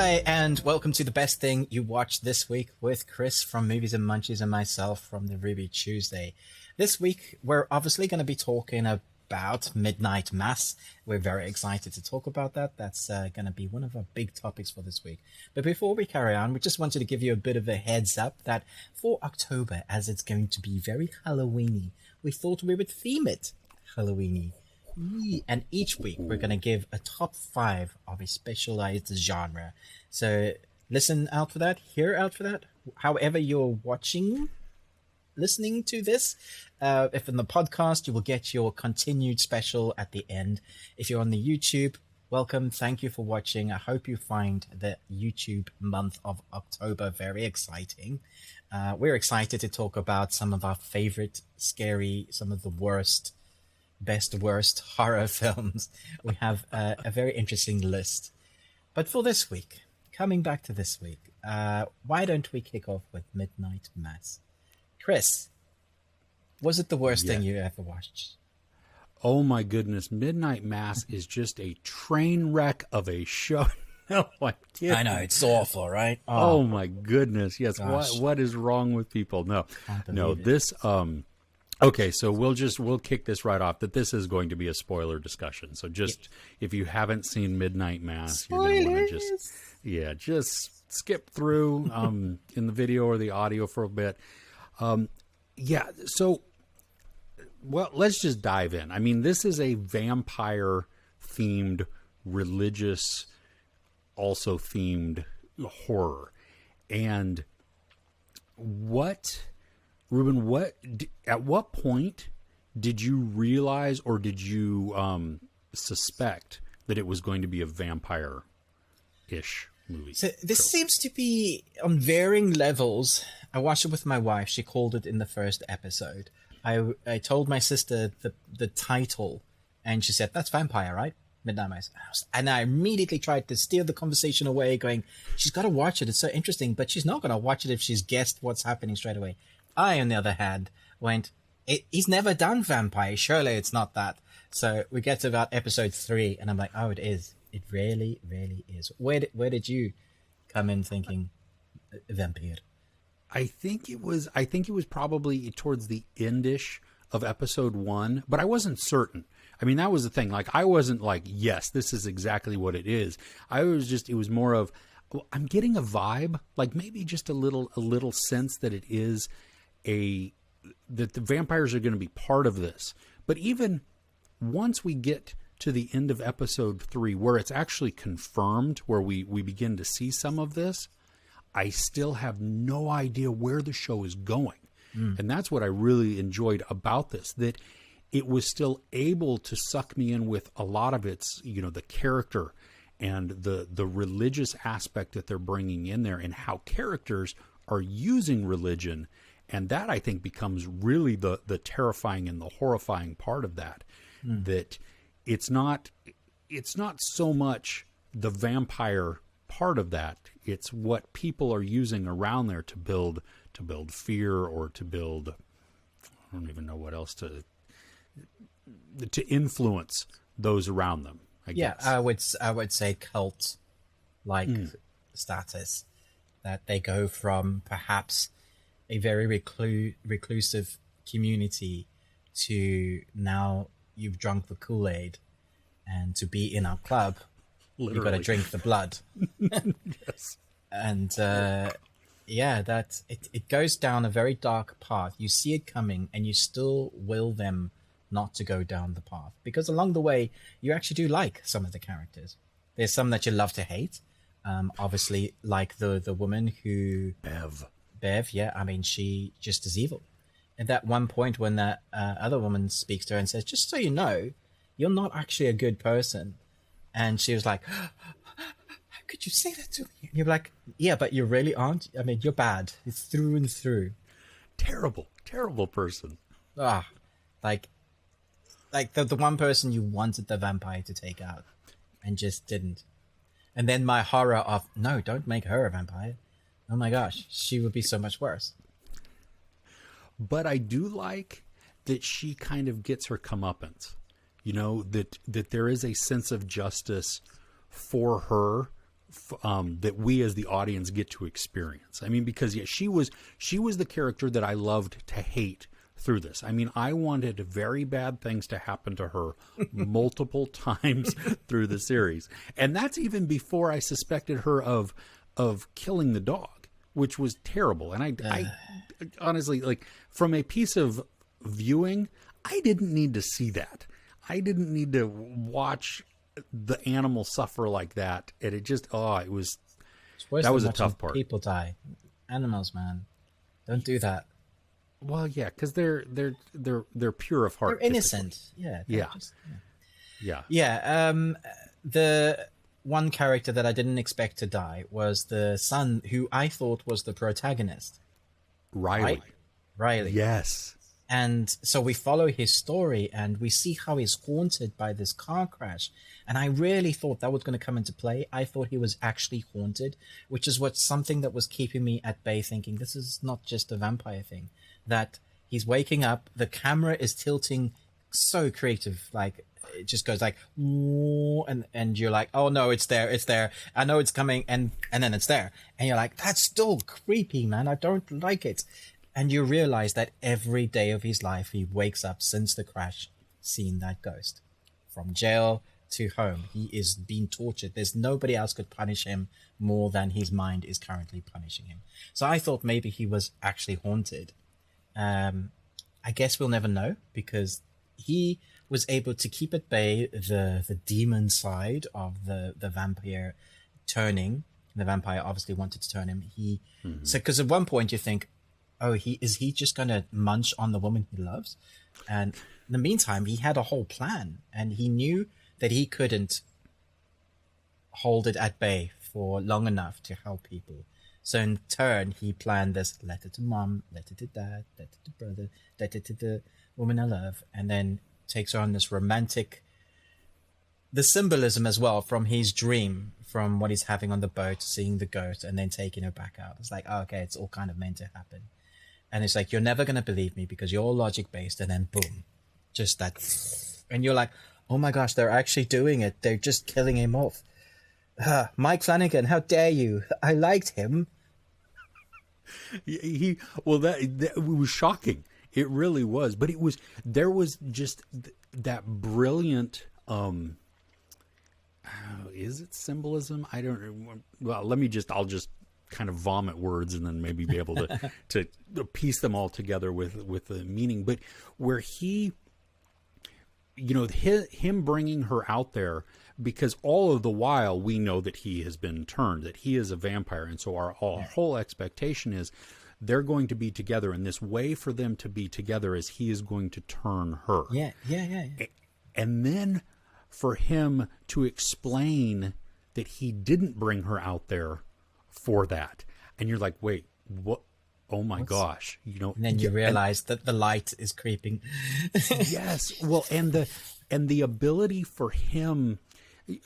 Hi, and welcome to the best thing you watched this week with Chris from Movies and Munchies and myself from the Ruby Tuesday. This week, we're obviously going to be talking about Midnight Mass. We're very excited to talk about that. That's going to be one of our big topics for this week. But before we carry on, we just wanted to give you a bit of a heads up that for October, as it's going to be very Halloweeny, we thought we would theme it Halloweeny. And each week we're going to give a top 5 of a specialized genre. So listen out for that, hear out for that. However you're listening to this, if in the podcast, you will get your continued special at the end. If you're on the YouTube, welcome. Thank you for watching. I hope you find the YouTube month of October very exciting. We're excited to talk about some of our favorite scary, some of the worst horror films. We have a very interesting list. But for this week, coming back to this week, why don't we kick off with Midnight Mass? Chris, was it the worst thing you ever watched? Oh my goodness, Midnight Mass is just a train wreck of a show. No, I know, it's awful, right? Oh my goodness, yes. What is wrong with people? No, this... Okay, so we'll kick this right off that this is going to be a spoiler discussion. So just if you haven't seen Midnight Mass, you're going to want to just skip through in the video or the audio for a bit. So let's just dive in. I mean, this is a vampire themed, religious, also themed horror. And Ruben, at what point did you realize or did you suspect that it was going to be a vampire-ish movie? So this seems to be on varying levels. I watched it with my wife. She called it in the first episode. I told my sister the title, and she said, "That's vampire, right? Midnight Mass." And I immediately tried to steer the conversation away, going, "She's got to watch it. It's so interesting." But she's not going to watch it if she's guessed what's happening straight away. I, on the other hand, went, he's never done vampire. Surely it's not that. So we get to about episode 3, and I'm like, oh, it is. It really, really is. Where did you come in thinking vampire? I think it was probably towards the endish of episode 1, but I wasn't certain. I mean, that was the thing. Like, I wasn't like, yes, this is exactly what it is. It was more of, well, I'm getting a vibe, like maybe just a little sense that it is that the vampires are going to be part of this. But even once we get to the end of episode 3, where it's actually confirmed, where we begin to see some of this, I still have no idea where the show is going. And that's what I really enjoyed about this, that it was still able to suck me in with a lot of its, the character and the religious aspect that they're bringing in there and how characters are using religion. And that, I think, becomes really the terrifying and the horrifying part of that, that it's not so much the vampire part of that. It's what people are using around there to build fear or to build, I don't even know what else to influence those around them. I guess. I would say cult like status, that they go from perhaps a very reclusive community to now you've drunk the Kool-Aid, and to be in our club, you've got to drink the blood. Yes. And that it goes down a very dark path. You see it coming, and you still will them not to go down the path, because along the way you actually do like some of the characters. There's some that you love to hate. Obviously, like the woman who Bev, yeah, I mean, she just is evil. At that one point when that other woman speaks to her and says, "Just so you know, you're not actually a good person," and she was like, "How could you say that to me?" And you're like, "Yeah, but you really aren't. I mean, you're bad. It's through and through. Terrible person." Like the one person you wanted the vampire to take out and just didn't. And then my horror of, no, don't make her a vampire. Oh my gosh, she would be so much worse. But I do like that she kind of gets her comeuppance. That there is a sense of justice for her that we as the audience get to experience. I mean, because she was the character that I loved to hate through this. I mean, I wanted very bad things to happen to her multiple times through the series, and that's even before I suspected her of killing the dog, which was terrible. And I honestly, like, from a piece of viewing, I didn't need to see that. I didn't need to watch the animal suffer like that. And it just, it was, that was a tough part. People die. Animals, man. Don't do that. Well, yeah, because they're pure of heart. They're innocent. Yeah. Yeah. The one character that I didn't expect to die was the son, who I thought was the protagonist. Riley. Riley. Yes. And so we follow his story and we see how he's haunted by this car crash. And I really thought that was going to come into play. I thought he was actually haunted, which is something that was keeping me at bay, thinking this is not just a vampire thing. That he's waking up, the camera is tilting so creative, like it just goes like, and you're like, oh no, it's there. I know it's coming, and then it's there. And you're like, that's still creepy, man. I don't like it. And you realize that every day of his life, he wakes up since the crash, seeing that ghost. From jail to home, he is being tortured. There's nobody else could punish him more than his mind is currently punishing him. So I thought maybe he was actually haunted. I guess we'll never know, because he was able to keep at bay the demon side of the vampire turning. The vampire obviously wanted to turn him. So because at one point you think, oh, is he just going to munch on the woman he loves? And in the meantime, he had a whole plan, and he knew that he couldn't hold it at bay for long enough to help people. So in turn, he planned this letter to mom, letter to dad, letter to brother, letter to the woman I love, and then takes her on this romantic, the symbolism as well from his dream, from what he's having on the boat, seeing the ghost, and then taking her back out. It's like, oh, okay, it's all kind of meant to happen. And it's like, you're never going to believe me because you're all logic-based, and then boom, just that. And you're like, oh my gosh, they're actually doing it. They're just killing him off. Mike Flanagan, how dare you? I liked him. That was shocking. It really was. But there was just that brilliant, is it symbolism? I don't know. Well, I'll just kind of vomit words and then maybe be able to piece them all together with the meaning. But where he, him bringing her out there, because all of the while we know that he has been turned, that he is a vampire. And so our whole expectation is they're going to be together. And this way for them to be together is he is going to turn her. Yeah. And then for him to explain that he didn't bring her out there for that. And you're like, wait, what? Oh my gosh. And then you realize that the light is creeping. Yes. Well, and the ability for him,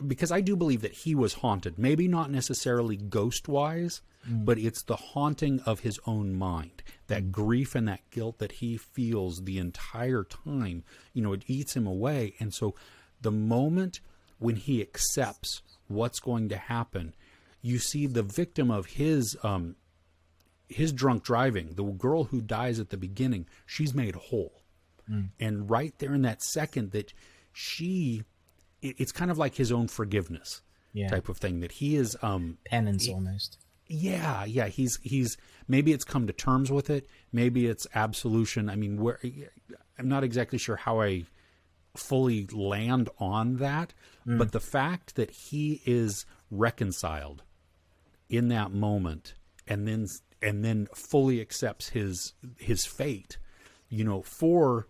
because I do believe that he was haunted, maybe not necessarily ghost wise, but it's the haunting of his own mind, that grief and that guilt that he feels the entire time, it eats him away. And so the moment when he accepts what's going to happen, you see the victim of his drunk driving, the girl who dies at the beginning, she's made whole. And right there in that second that it's kind of like his own forgiveness type of thing, that he is penance almost. Yeah. He's maybe it's come to terms with it. Maybe it's absolution. I mean, I'm not exactly sure how I fully land on that, but the fact that he is reconciled in that moment and then fully accepts his fate, for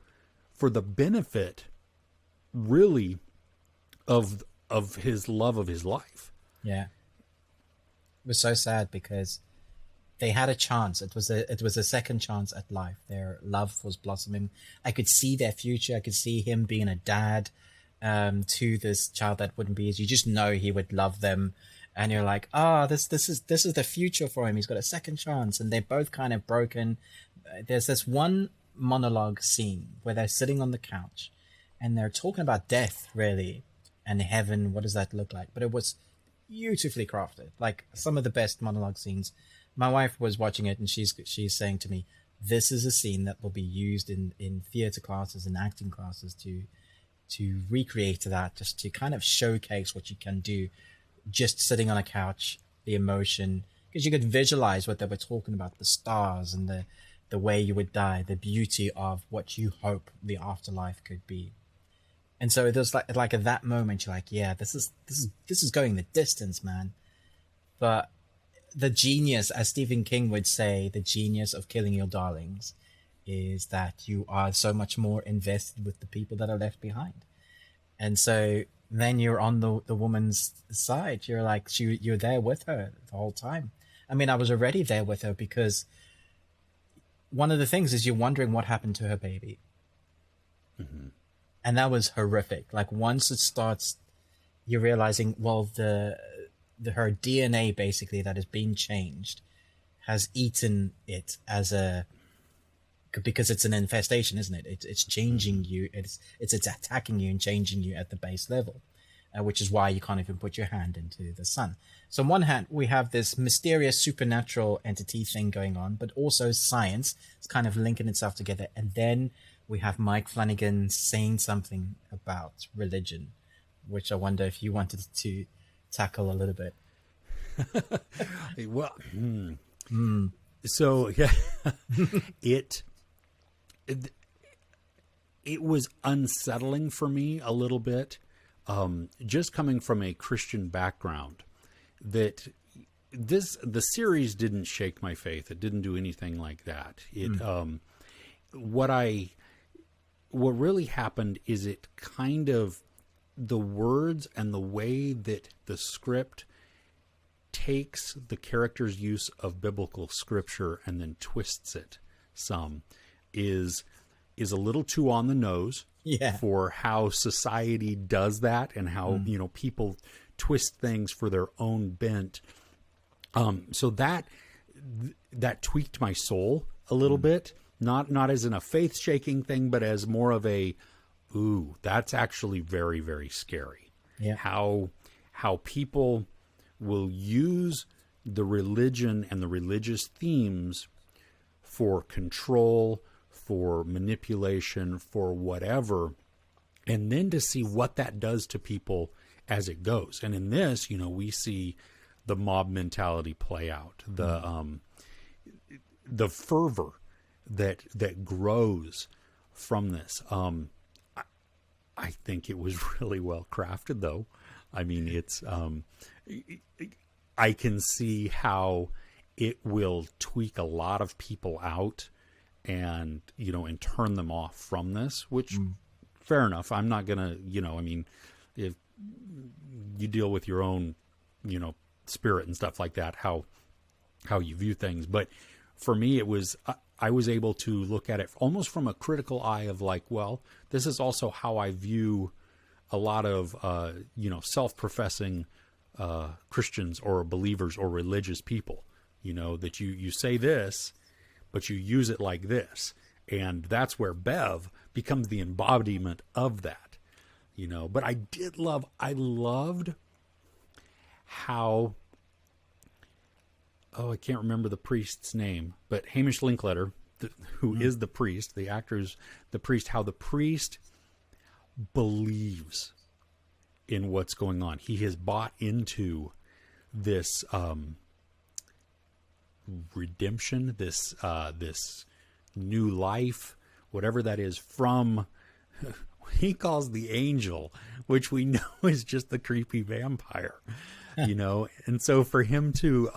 the benefit really of his love of his life. Yeah. It was so sad because they had a chance. It was a second chance at life. Their love was blossoming. I could see their future. I could see him being a dad to this child that wouldn't be his. You just know he would love them. And you're like, this is the future for him. He's got a second chance. And they're both kind of broken. There's this one monologue scene where they're sitting on the couch and they're talking about death, really, and heaven. What does that look like? But beautifully crafted. Like some of the best monologue scenes. My wife was watching it and she's saying to me, "This is a scene that will be used in theater classes and acting classes to recreate that, just to kind of showcase what you can do just sitting on a couch, the emotion, because you could visualize what they were talking about, the stars and the way you would die, the beauty of what you hope the afterlife could be." And so it was like at that moment you're like, yeah, this is going the distance, man. But the genius, as Stephen King would say, the genius of Killing Your Darlings is that you are so much more invested with the people that are left behind. And so then you're on the woman's side. You're like, you're there with her the whole time. I mean, I was already there with her because one of the things is you're wondering what happened to her baby. Mm-hmm. And that was horrific. Like once it starts, you're realizing, well, her DNA basically that has been changed has eaten it because it's an infestation, isn't it? It's changing you. It's attacking you and changing you at the base level, which is why you can't even put your hand into the sun. So on one hand, we have this mysterious supernatural entity thing going on, but also science is kind of linking itself together. And then we have Mike Flanagan saying something about religion, which I wonder if you wanted to tackle a little bit. Well, so yeah, it was unsettling for me a little bit, just coming from a Christian background. That the series didn't shake my faith. It didn't do anything like that. What really happened is it kind of, the words and the way that the script takes the character's use of biblical scripture and then twists it some is a little too on the nose for how society does that and how, people twist things for their own bent. So that tweaked my soul a little bit. Not as in a faith-shaking thing, but as more of a, ooh, that's actually very, very scary. Yeah. How people will use the religion and the religious themes for control, for manipulation, for whatever, and then to see what that does to people as it goes. And in this, we see the mob mentality play out, the fervor that grows from this. I think it was really well crafted, though. I mean, it's I can see how it will tweak a lot of people out and and turn them off from this, which fair enough. I'm not gonna, if you deal with your own spirit and stuff like that, how you view things. But for me, it was I was able to look at it almost from a critical eye of like, well, this is also how I view a lot of, self-professing Christians or believers or religious people, that you say this, but you use it like this. And that's where Bev becomes the embodiment of that, But I loved how, I can't remember the priest's name, but Hamish Linklater, who is the priest, the actor's the priest, how the priest believes in what's going on. He has bought into this redemption, this new life, whatever that is, from he calls the angel, which we know is just the creepy vampire, And so for him to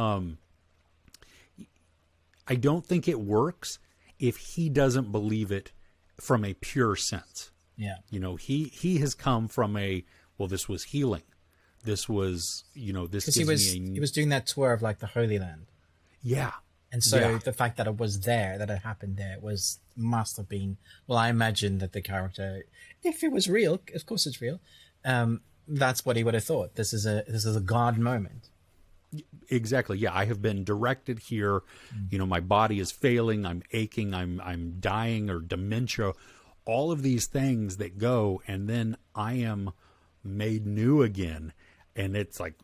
I don't think it works if he doesn't believe it from a pure sense. Yeah. He has come from this was healing. This was, this gives he was doing that tour of like the Holy Land. Yeah. And so the fact that it was there, that it happened there, must have been, well, I imagine that the character, if it was real, of course it's real, that's what he would have thought. This is a God moment. Exactly. Yeah, I have been directed here. My body is failing. I'm aching. I'm dying, or dementia. All of these things that go, and then I am made new again. And it's like,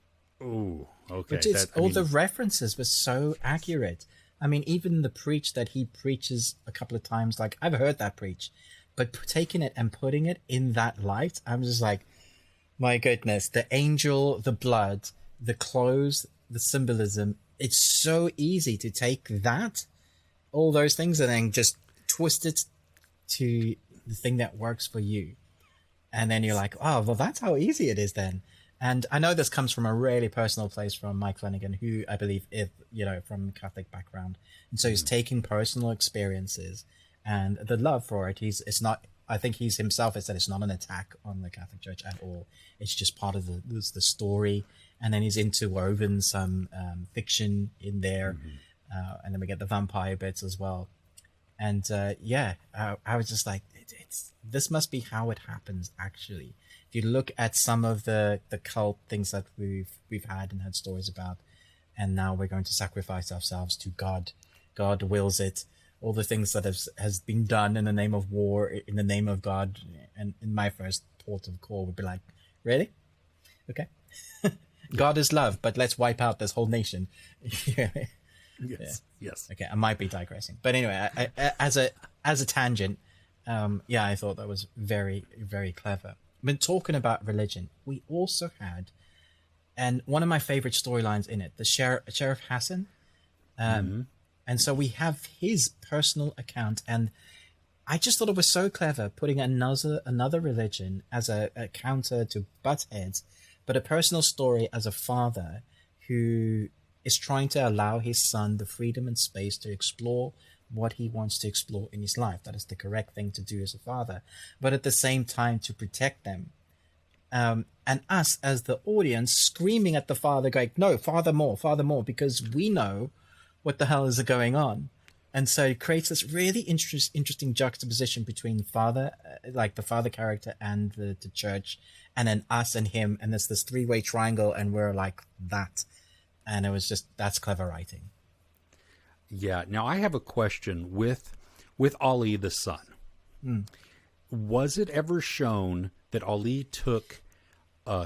Oh, okay. Which is the references were so accurate. I mean, even the preach that he preaches a couple of times, like I've heard that preach, but taking it and putting it in that light, I'm just like, my goodness, the angel, the blood, the clothes, the symbolism. It's so easy to take that, all those things, and then just twist it to the thing that works for you. And then you're like, oh, well, that's how easy it is then. And I know this comes from a really personal place from Mike Flanagan, who I believe is, from a Catholic background. And so he's taking personal experiences and the love for it. It's not, I think he's himself has said it's not an attack on the Catholic Church at all. It's just part of the story. And then he's interwoven some fiction in there. And then we get the vampire bits as well. And I was just like, this must be how it happens, actually. If you look at some of the cult things that we've had and had stories about, and now we're going to sacrifice ourselves to God. God wills it. All the things that has been done in the name of war, in the name of God. And in my first port of call would be like, really? Okay. God is love, but let's wipe out this whole nation. Yes. Okay, I might be digressing, but anyway, I, as a tangent, I thought that was very, very clever. When talking about religion, we also had, and one of my favorite storylines in it, the Sheriff Hassan, and so we have his personal account, and I just thought it was so clever putting another religion as a counter to butt heads, but a personal story as a father who is trying to allow his son the freedom and space to explore what he wants to explore in his life. That is the correct thing to do as a father, but at the same time to protect them. And us as the audience screaming at the father, going, no, father more, because we know what the hell is going on. And so it creates this really interesting juxtaposition between father, like the father character and the church, and then us and him. And there's this three-way triangle, and we're like that. And it was that's clever writing. Yeah. Now I have a question with Ali the son. Was it ever shown that Ali took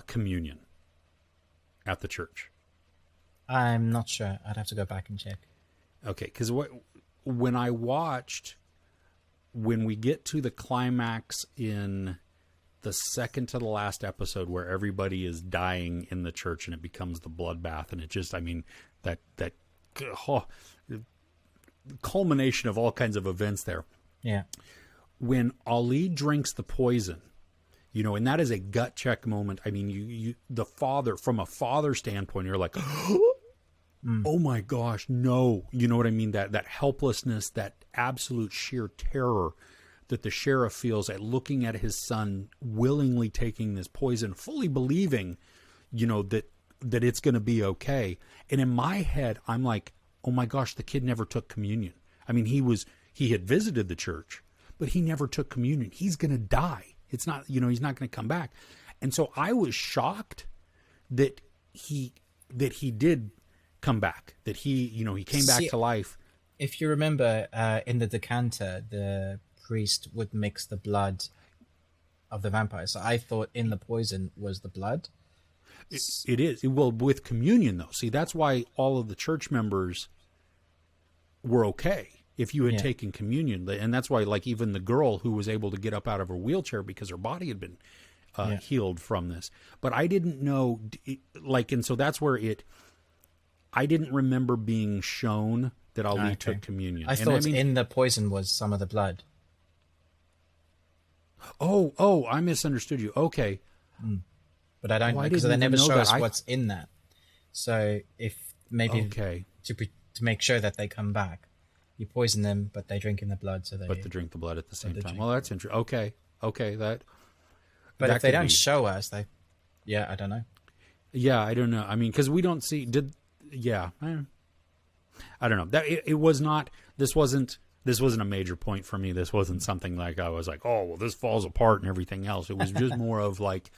communion at the church? I'm not sure. I'd have to go back and check. Okay, because when we get to the climax in the second to the last episode where everybody is dying in the church and it becomes the bloodbath, and it just, I mean, that culmination of all kinds of events there. Yeah. When Ali drinks the poison, and that is a gut check moment. I mean, you the father, from a father standpoint, you're like, oh my gosh, no. You know what I mean? That helplessness, that absolute sheer terror that the sheriff feels at looking at his son willingly taking this poison, fully believing, that it's going to be okay. And in my head, I'm like, oh my gosh, the kid never took communion. I mean, he had visited the church, but he never took communion. He's going to die. It's not, he's not going to come back. And so I was shocked that he did come back, that he came back to life. If you remember, in the decanter, the priest would mix the blood of the vampire. So I thought in the poison was the blood. It is. Well, with communion, though. See, that's why all of the church members were okay if you had taken communion. And that's why, like, even the girl who was able to get up out of her wheelchair because her body had been healed from this. But I didn't know, and so that's where I didn't remember being shown that Ali took communion. I thought in the poison was some of the blood. Oh, I misunderstood you. Okay. But I don't know, because they never show us what's in that. So if maybe to make sure that they come back, you poison them, but they drink in the blood. But they drink the blood at the same time. Well, that's interesting. Okay, that. But if they don't show us, I don't know. Yeah, I don't know. I mean, because we don't see. I don't know. That it was not. This wasn't a major point for me. This wasn't something like I was like, oh, well, this falls apart and everything else. It was just more of like,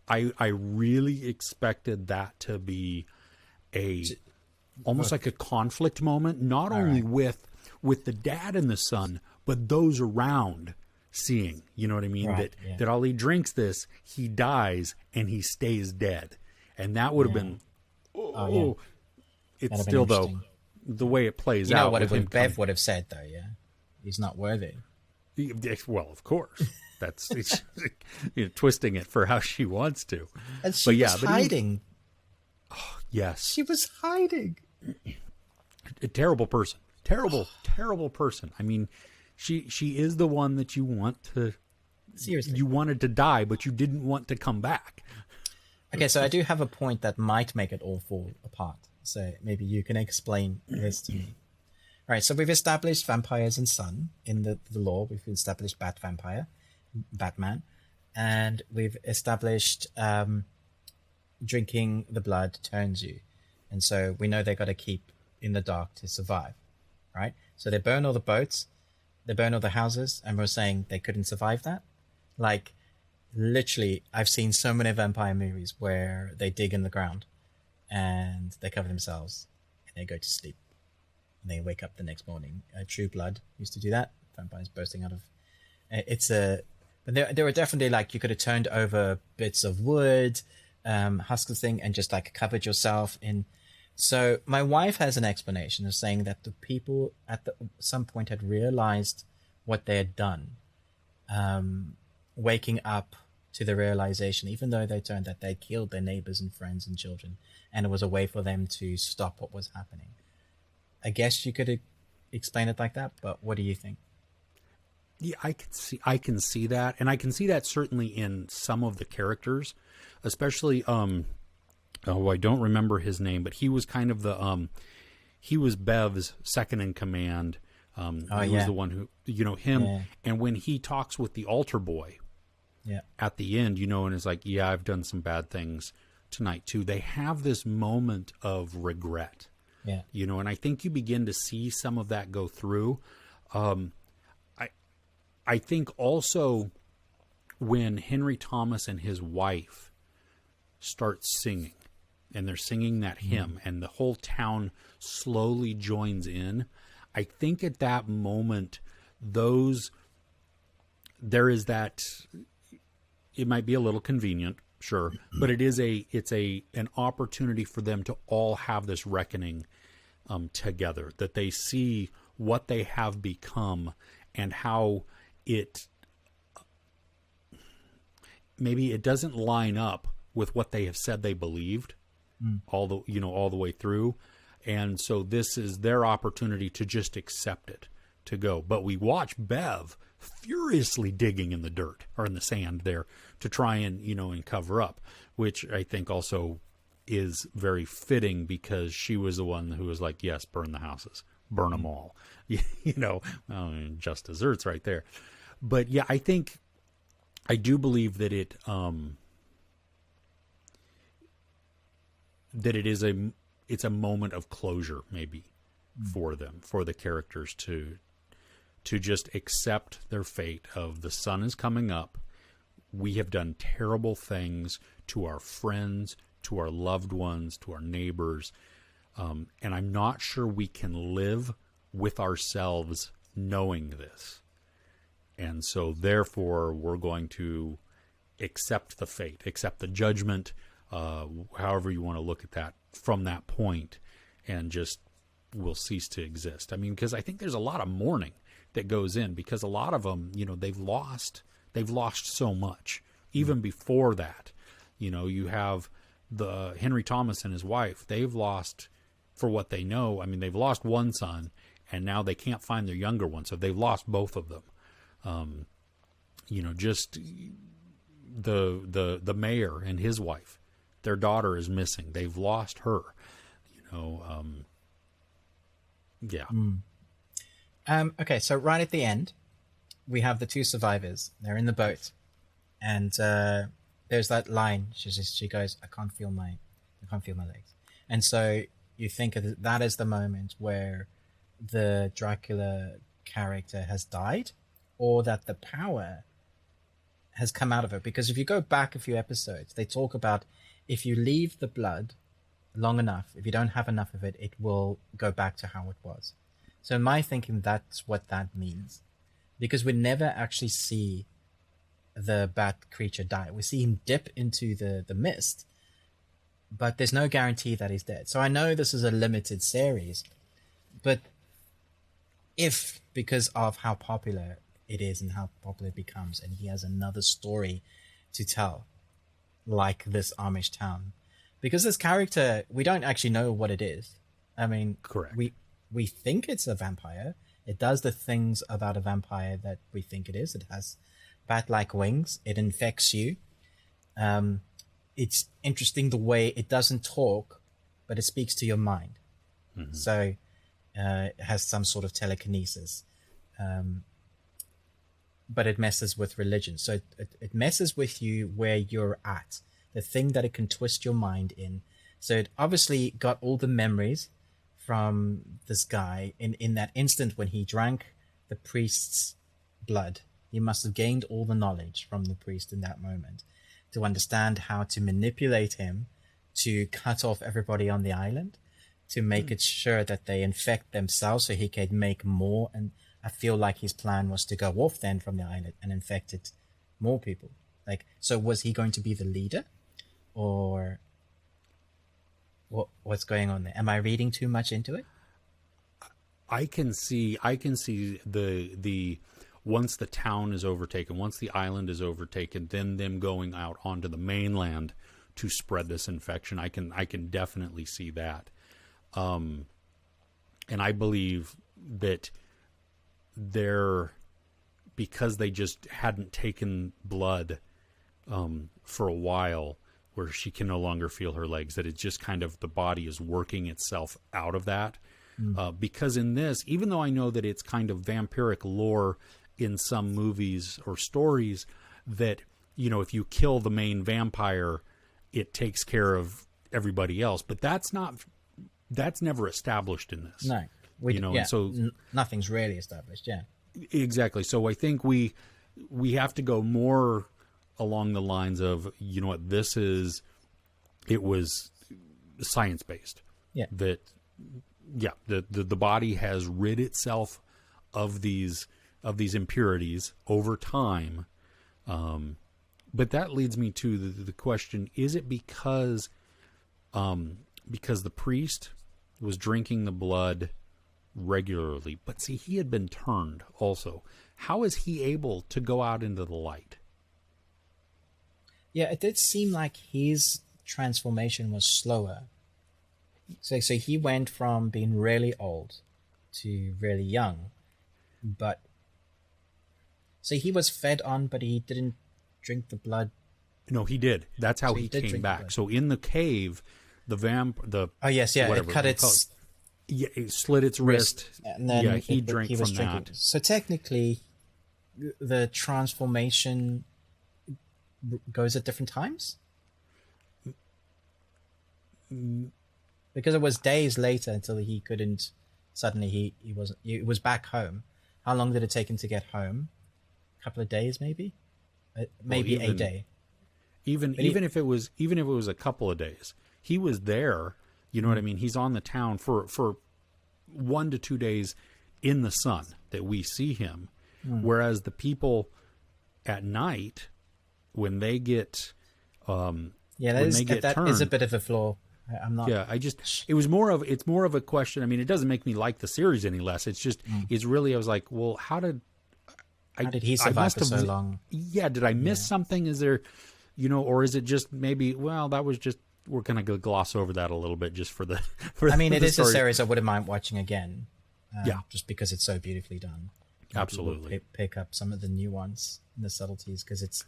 I really expected that to be almost like a conflict moment, not only with the dad and the son, but those around seeing. You know what I mean? Right, that Ali drinks this, he dies, and he stays dead. And that would have been, Oh, yeah. It's That'd have been still, though, interesting. the way it plays You know out what with him Bev would have said, though, yeah? He's not worthy. well, of course. That's twisting it for how she wants to. And she was hiding. Yes. She was hiding. A terrible person. Terrible person. I mean, she is the one that you want to... Seriously. You wanted to die, but you didn't want to come back. Okay, so I do have a point that might make it all fall apart. So maybe you can explain this to me. All right, so we've established vampires and sun in the lore. We've established Batman, and we've established drinking the blood turns you. And so we know they got to keep in the dark to survive, right? So they burn all the boats, they burn all the houses, and we're saying they couldn't survive that? Like, literally, I've seen so many vampire movies where they dig in the ground and they cover themselves and they go to sleep. And they wake up the next morning. True Blood used to do that. Vampires bursting out of... But there were definitely, like, you could have turned over bits of wood, husks thing, and just, like, covered yourself in... So my wife has an explanation of saying that the people at some point had realized what they had done. Waking up to the realization, even though they turned that they killed their neighbors and friends and children, and it was a way for them to stop what was happening. I guess you could explain it like that, but what do you think? Yeah, I can see that, and I can see that certainly in some of the characters, especially I don't remember his name, but he was kind of the he was Bev's second in command. He was the one who, him, yeah. And when he talks with the altar boy, yeah, at the end, and is like, yeah, I've done some bad things tonight too. They have this moment of regret, yeah, and I think you begin to see some of that go through. I think also when Henry Thomas and his wife start singing, and they're singing that hymn, and the whole town slowly joins in, I think at that moment, there is that, it might be a little convenient, sure, but it's an opportunity for them to all have this reckoning together, that they see what they have become and how maybe it doesn't line up with what they have said they believed all the way through. And so this is their opportunity to just accept it, to go. But we watch Bev furiously digging in the dirt or in the sand there to try and, and cover up, which I think also is very fitting because she was the one who was like, yes, burn the houses, burn them all, just desserts right there. But yeah, I do believe that it it's a moment of closure, maybe, for them, for the characters to just accept their fate of the sun is coming up. We have done terrible things to our friends, to our loved ones, to our neighbors. And I'm not sure we can live with ourselves knowing this. And so therefore we're going to accept the fate, accept the judgment, however you want to look at that from that point, and just will cease to exist. I mean, because I think there's a lot of mourning that goes in, because a lot of them, they've lost so much even before that. You have the Henry Thomas and his wife, they've lost, for what they know, I mean, they've lost one son and now they can't find their younger one. So they've lost both of them. Just the mayor and his wife, their daughter is missing. They've lost her, yeah. Okay, so right at the end, we have the two survivors. They're in the boat, and there's that line. She goes, I can't feel my legs. And so you think of that as the moment where the Dracula character has died, or that the power has come out of her. Because if you go back a few episodes, they talk about if you leave the blood long enough, if you don't have enough of it, it will go back to how it was. So in my thinking, that's what that means. Because we never actually see the bat creature die. We see him dip into the mist, but there's no guarantee that he's dead. So I know this is a limited series, but if, because of how popular it is and how popular it becomes, and he has another story to tell, like this Amish town, because this character, we don't actually know what it is. I mean, Correct. We think it's a vampire. It does the things about a vampire that we think it is. It has bat-like wings. It infects you. It's interesting the way it doesn't talk, but it speaks to your mind. Mm-hmm. So it has some sort of telekinesis. But it messes with religion. So it messes with you where you're at, the thing that it can twist your mind in. So it obviously got all the memories from this guy in that instant when he drank the priest's blood. He must have gained all the knowledge from the priest in that moment to understand how to manipulate him, to cut off everybody on the island, to make it sure that they infect themselves so he could make more. And I feel like his plan was to go off then from the island and infected more people. Like, so was he going to be the leader, or what's going on there? Am I reading too much into it? I can see the once the town is overtaken, once the island is overtaken, then them going out onto the mainland to spread this infection. I can definitely see that. And I believe that because they just hadn't taken blood for a while, where she can no longer feel her legs, that it's just kind of the body is working itself out of that. Because in this, even though I know that it's kind of vampiric lore in some movies or stories, that, you know, if you kill the main vampire, it takes care of everybody else. But that's never established in this. No. And so nothing's really established. Yeah, exactly. So I think we have to go more along the lines of, you know what, it was science based. Yeah. That, yeah, the body has rid itself of these impurities over time. But that leads me to the question: is it because the priest was drinking the blood regularly? But see, he had been turned also. How is he able to go out into the light? Yeah, it did seem like his transformation was slower. So he went from being really old to really young. But so he was fed on, but he didn't drink the blood. No, he did. That's how he came back. So in the cave, oh yes, yeah, it cut its. Yeah, it slit its wrist. And then he drank from that. So technically, the transformation goes at different times? Because it was days later until he couldn't. Suddenly he was back home. How long did it take him to get home? A couple of days, maybe a day. Even if it was a couple of days, he was there. You know what I mean? He's on the town for 1 to 2 days in the sun that we see him. Whereas the people at night, when they get that is a bit of a flaw. I'm not. Yeah, it's more of a question. I mean, it doesn't make me like the series any less. It's just it's really, I was like, well, how did he survive for so long? Yeah, did I miss something? Is there, or is it just maybe? Well, that was just. We're going to gloss over that a little bit just for the. I mean, it is story. A series I wouldn't mind watching again. Yeah, just because it's so beautifully done. Maybe absolutely, we'll pick up some of the nuance and the subtleties, because it's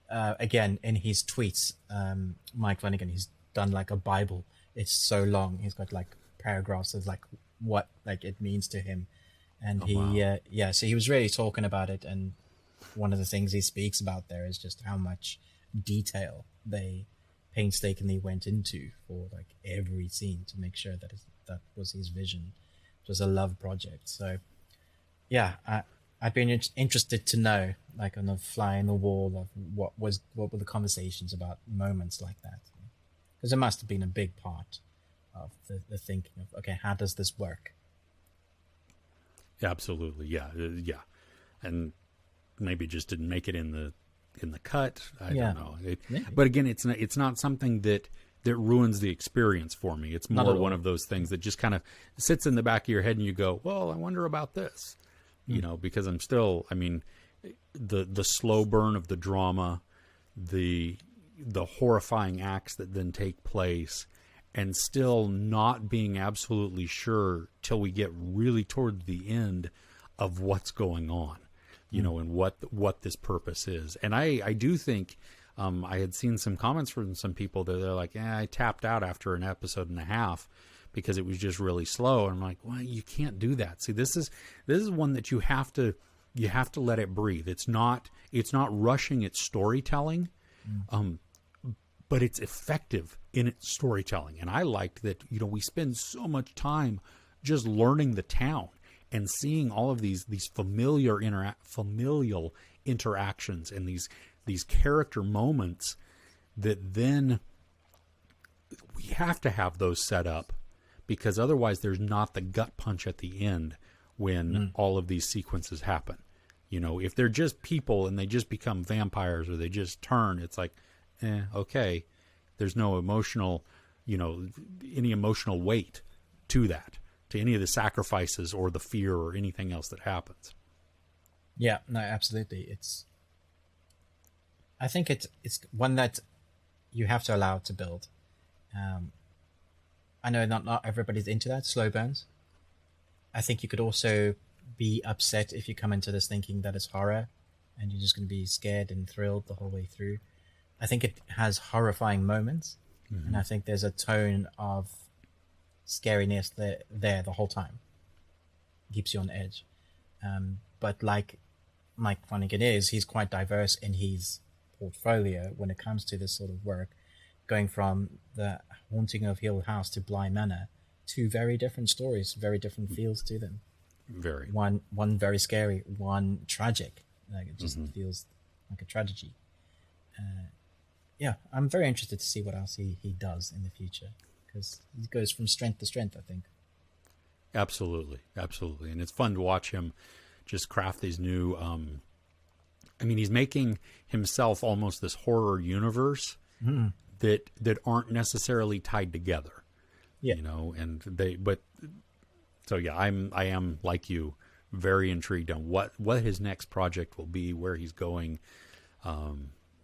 again in his tweets. Mike Flanagan, he's done like a Bible. It's so long. He's got like paragraphs of like what like it means to him, and so he was really talking about it. And one of the things he speaks about there is just how much detail they painstakingly went into for like every scene to make sure that that was his vision. It was a love project. So yeah, I'd been interested to know, like on the fly in the wall, of what were the conversations about moments like that, because it must have been a big part of the thinking of, okay, how does this work? Absolutely, yeah, and maybe just didn't make it in the cut. I don't know. But again, it's not something that that ruins the experience for me. It's more one of those things that just kind of sits in the back of your head and you go, well, I wonder about this, you know, because I'm still, I mean, the slow burn of the drama, the horrifying acts that then take place, and still not being absolutely sure till we get really toward the end of what's going on, you know, and what this purpose is. And I do think, I had seen some comments from some people that they're like, I tapped out after an episode and a half because it was just really slow. And I'm like, well, you can't do that. See, this is one that you have to let it breathe. It's not rushing its storytelling, but it's effective in its storytelling. And I liked that, you know, we spend so much time just learning the town and seeing all of these familial interactions and these character moments that then we have to have those set up, because otherwise there's not the gut punch at the end when all of these sequences happen. You know, if they're just people and they just become vampires or they just turn, it's like, okay, there's no emotional, you know, any emotional weight to that, to any of the sacrifices or the fear or anything else that happens. Yeah, no, absolutely. I think it's one that you have to allow to build. I know not everybody's into that, slow burns. I think you could also be upset if you come into this thinking that it's horror and you're just going to be scared and thrilled the whole way through. I think it has horrifying moments, and I think there's a tone of scariness there the whole time. It keeps you on edge. But like Mike Flanagan he's quite diverse in his portfolio when it comes to this sort of work, going from The Haunting of Hill House to Bly Manor, two very different stories, very different feels to them. Very. One very scary, one tragic. Like it just feels like a tragedy. Yeah, I'm very interested to see what else he does in the future, because he goes from strength to strength, I think. Absolutely. And it's fun to watch him just craft these new, I mean, he's making himself almost this horror universe that aren't necessarily tied together, you know, so yeah, I am like you, very intrigued on what his next project will be, where he's going,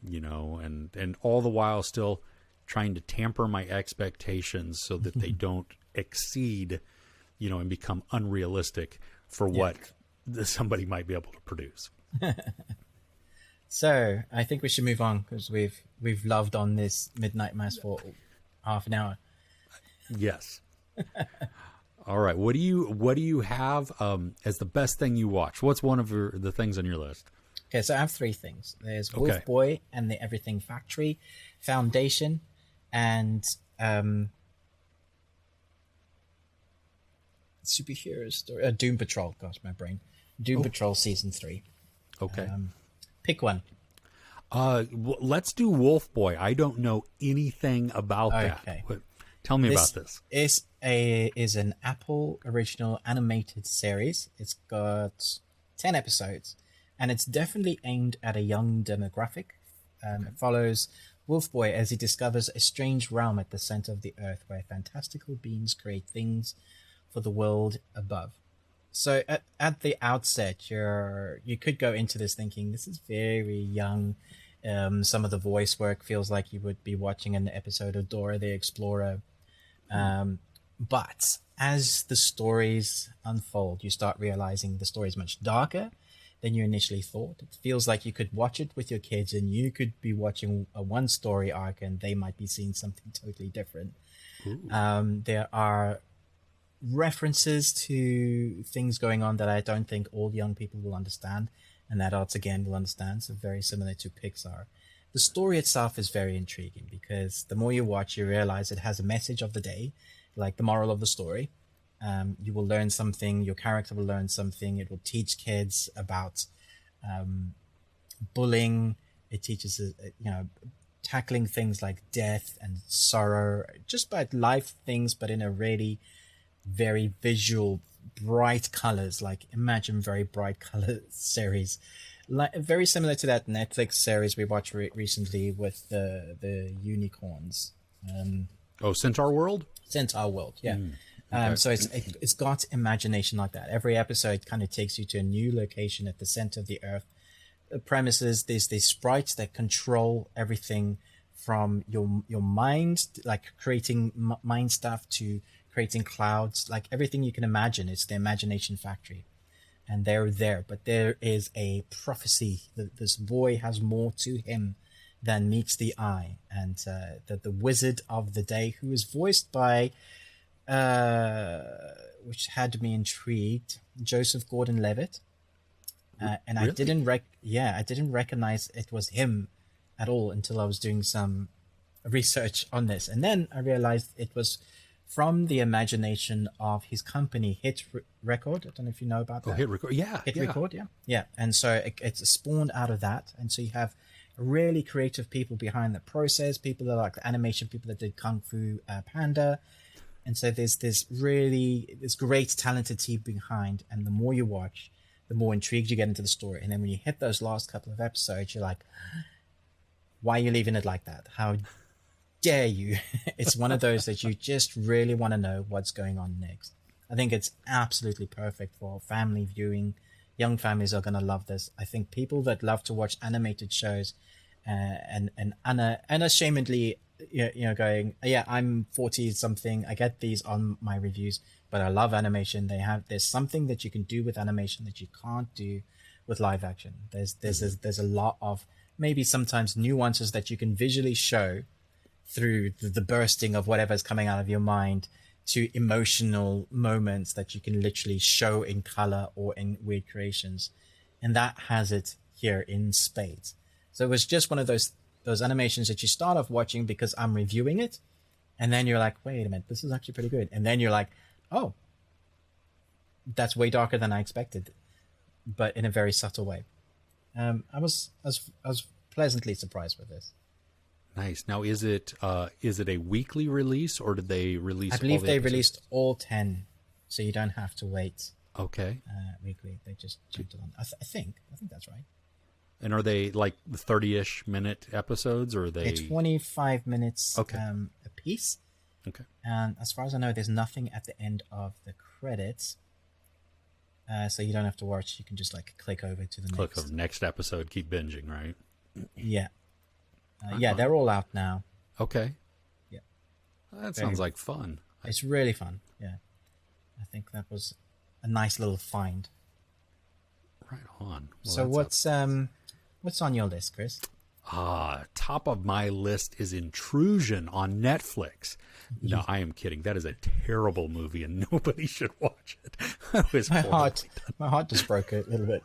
you know, and all the while still trying to tamper my expectations so that they don't exceed, you know, and become unrealistic for what somebody might be able to produce. So I think we should move on, because we've loved on this Midnight Mass for half an hour. Yes. All right. What do you have as the best thing you watch? What's one of the things on your list? Okay, so I have three things. There's Wolfboy and the Everything Factory, Foundation, and superhero story. Doom Patrol. Gosh, my brain. Doom Patrol season 3. Okay. Pick one. Let's do Wolfboy. I don't know anything about that. Tell me about this. This is an Apple original animated series. It's got 10 episodes, and it's definitely aimed at a young demographic. It follows Wolfboy as he discovers a strange realm at the center of the earth where fantastical beings create things for the world above. So at the outset, you could go into this thinking this is very young. Some of the voice work feels like you would be watching an episode of Dora the Explorer. But as the stories unfold, you start realizing the story is much darker than you initially thought. It feels like you could watch it with your kids, and you could be watching a one story arc and they might be seeing something totally different. There are references to things going on that I don't think all young people will understand, and adults again will understand. So very similar to Pixar. The story itself is very intriguing, because the more you watch, you realize it has a message of the day, like the moral of the story. You will learn something, your character will learn something. It will teach kids about bullying. It teaches tackling things like death and sorrow, just about life things, but in a really very visual, bright colors. Like imagine very bright color series, like very similar to that Netflix series we watched recently with the unicorns. Oh, Centaur World? Centaur World, yeah. Okay. So it's got imagination like that. Every episode kind of takes you to a new location at the center of the earth. The premise is there's these sprites that control everything from your mind, like creating mind stuff, to creating clouds, like everything you can imagine. It's the imagination factory, and they're there. But there is a prophecy that this boy has more to him than meets the eye, and the Wizard of the Day, who is voiced by, which had me intrigued, Joseph Gordon-Levitt, and Really? I didn't recognize it was him at all until I was doing some research on this, and then I realized it was from the imagination of his company, Hit Record. I don't know if you know about that. Oh, Hit Record. Yeah. Hit yeah. Record, yeah. And so it's spawned out of that. And so you have really creative people behind the process, people that are like the animation people that did Kung Fu Panda. And so there's this great talented team behind. And the more you watch, the more intrigued you get into the story. And then when you hit those last couple of episodes, you're like, why are you leaving it like that? How dare you? It's one of those that you just really want to know what's going on next. I think it's absolutely perfect for family viewing. Young families are going to love this. I think people that love to watch animated shows and unashamedly, going, yeah, I'm 40 something. I get these on my reviews, but I love animation. There's something that you can do with animation that you can't do with live action. There's a lot of maybe sometimes nuances that you can visually show through the bursting of whatever's coming out of your mind, to emotional moments that you can literally show in color or in weird creations. And that has it here in spades. So it was just one of those animations that you start off watching because I'm reviewing it, and then you're like, wait a minute, this is actually pretty good. And then you're like, oh, that's way darker than I expected, but in a very subtle way. I was pleasantly surprised with this. Nice. Now, is it a weekly release, or did they release? I believe all the they episodes? released all 10, so you don't have to wait Okay. weekly. They just jumped it on. I think that's right. And are they like 30-ish minute episodes, or are they? They're 25 minutes Okay. a piece. Okay. And as far as I know, there's nothing at the end of the credits. So you don't have to watch. You can just like click over to the Click next. over next episode. Keep binging, right? Yeah. Yeah, they're all out now. Okay. Yeah. That sounds like fun. It's really fun. Yeah. I think that was a nice little find. Right on. Well, So that's what's on your list, Chris? top of my list is Intrusion on Netflix. No, I am kidding. That is a terrible movie, and nobody should watch it. It was horrible. My heart just broke a little bit.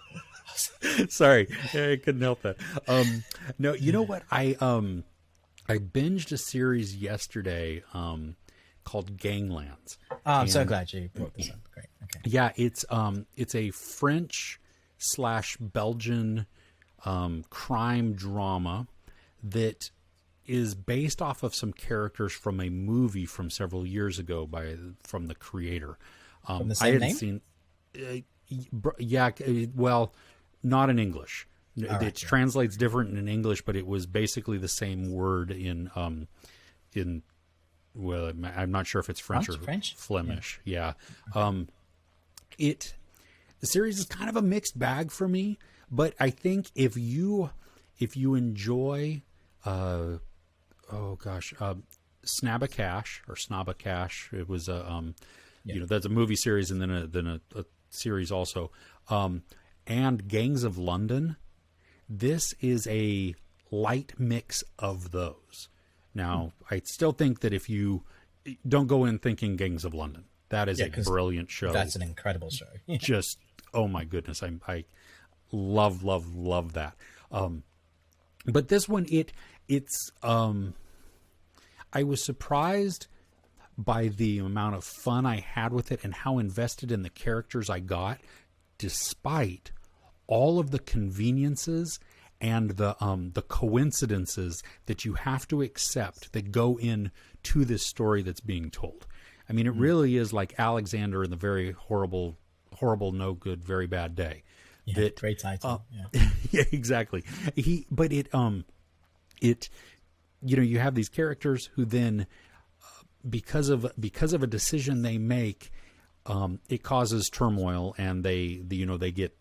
Sorry, I couldn't help that. No, you know what? I binged a series yesterday called Ganglands. I'm so glad you brought this up. Great. Okay. Yeah, it's a French / Belgian crime drama that is based off of some characters from a movie from several years ago from the creator. From the same name? Seen. Yeah, well, not in English. It translates different in English, but it was basically the same word in well, I'm not sure if it's French or Flemish. Yeah. The series is kind of a mixed bag for me, but I think if you enjoy Snabba-Cash, it was a that's a movie series and then a series also, and Gangs of London. This is a light mix of those. Now, I still think that if you don't go in thinking Gangs of London, that is a brilliant show. That's an incredible show. Just, oh my goodness, I love that. But this one, it's I was surprised by the amount of fun I had with it and how invested in the characters I got, despite all of the conveniences and the coincidences that you have to accept that go in to this story that's being told. I mean, it really is like Alexander in the Very Horrible, No Good, Very Bad Day. Yeah, great title. Yeah, exactly. you have these characters who then, because of a decision they make, it causes turmoil, and they get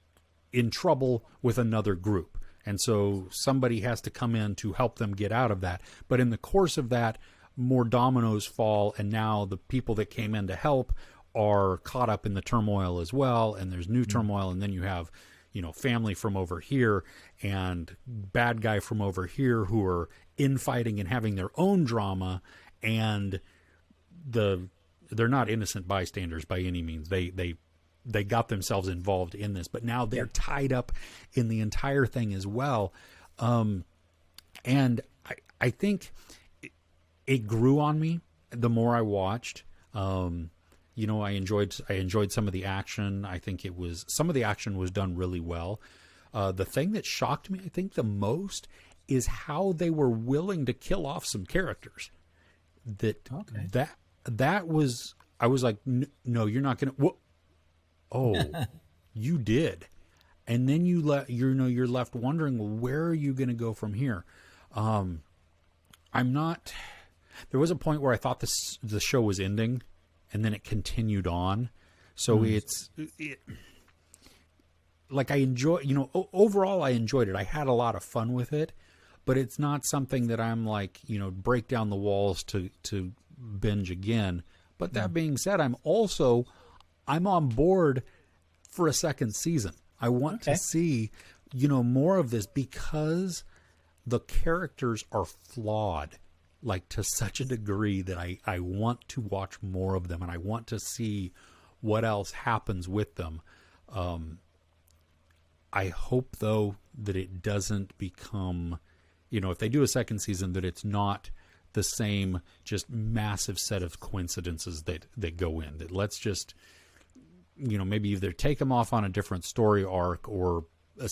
in trouble with another group. And so somebody has to come in to help them get out of that. But in the course of that, more dominoes fall, and now the people that came in to help are caught up in the turmoil as well, and there's new turmoil, and then you have, family from over here and bad guy from over here who are infighting and having their own drama, and they're not innocent bystanders by any means. They got themselves involved in this, but now they're tied up in the entire thing as well. And I think it grew on me the more I watched. I enjoyed some of the action. I think some of the action was done really well. The thing that shocked me, I think, the most is how they were willing to kill off some characters. That was, I was like, no, you're not going to. Oh, you did. And then you're left wondering, where are you going to go from here? There was a point where I thought the show was ending, and then it continued on. So like I enjoy, overall I enjoyed it. I had a lot of fun with it, but it's not something that I'm like, break down the walls to binge again. But that being said, I'm on board for a second season. I want to see, more of this, because the characters are flawed, like to such a degree that I want to watch more of them, and I want to see what else happens with them. I hope, though, that it doesn't become, if they do a second season, that it's not the same just massive set of coincidences that go in. That let's just, maybe either take them off on a different story arc, or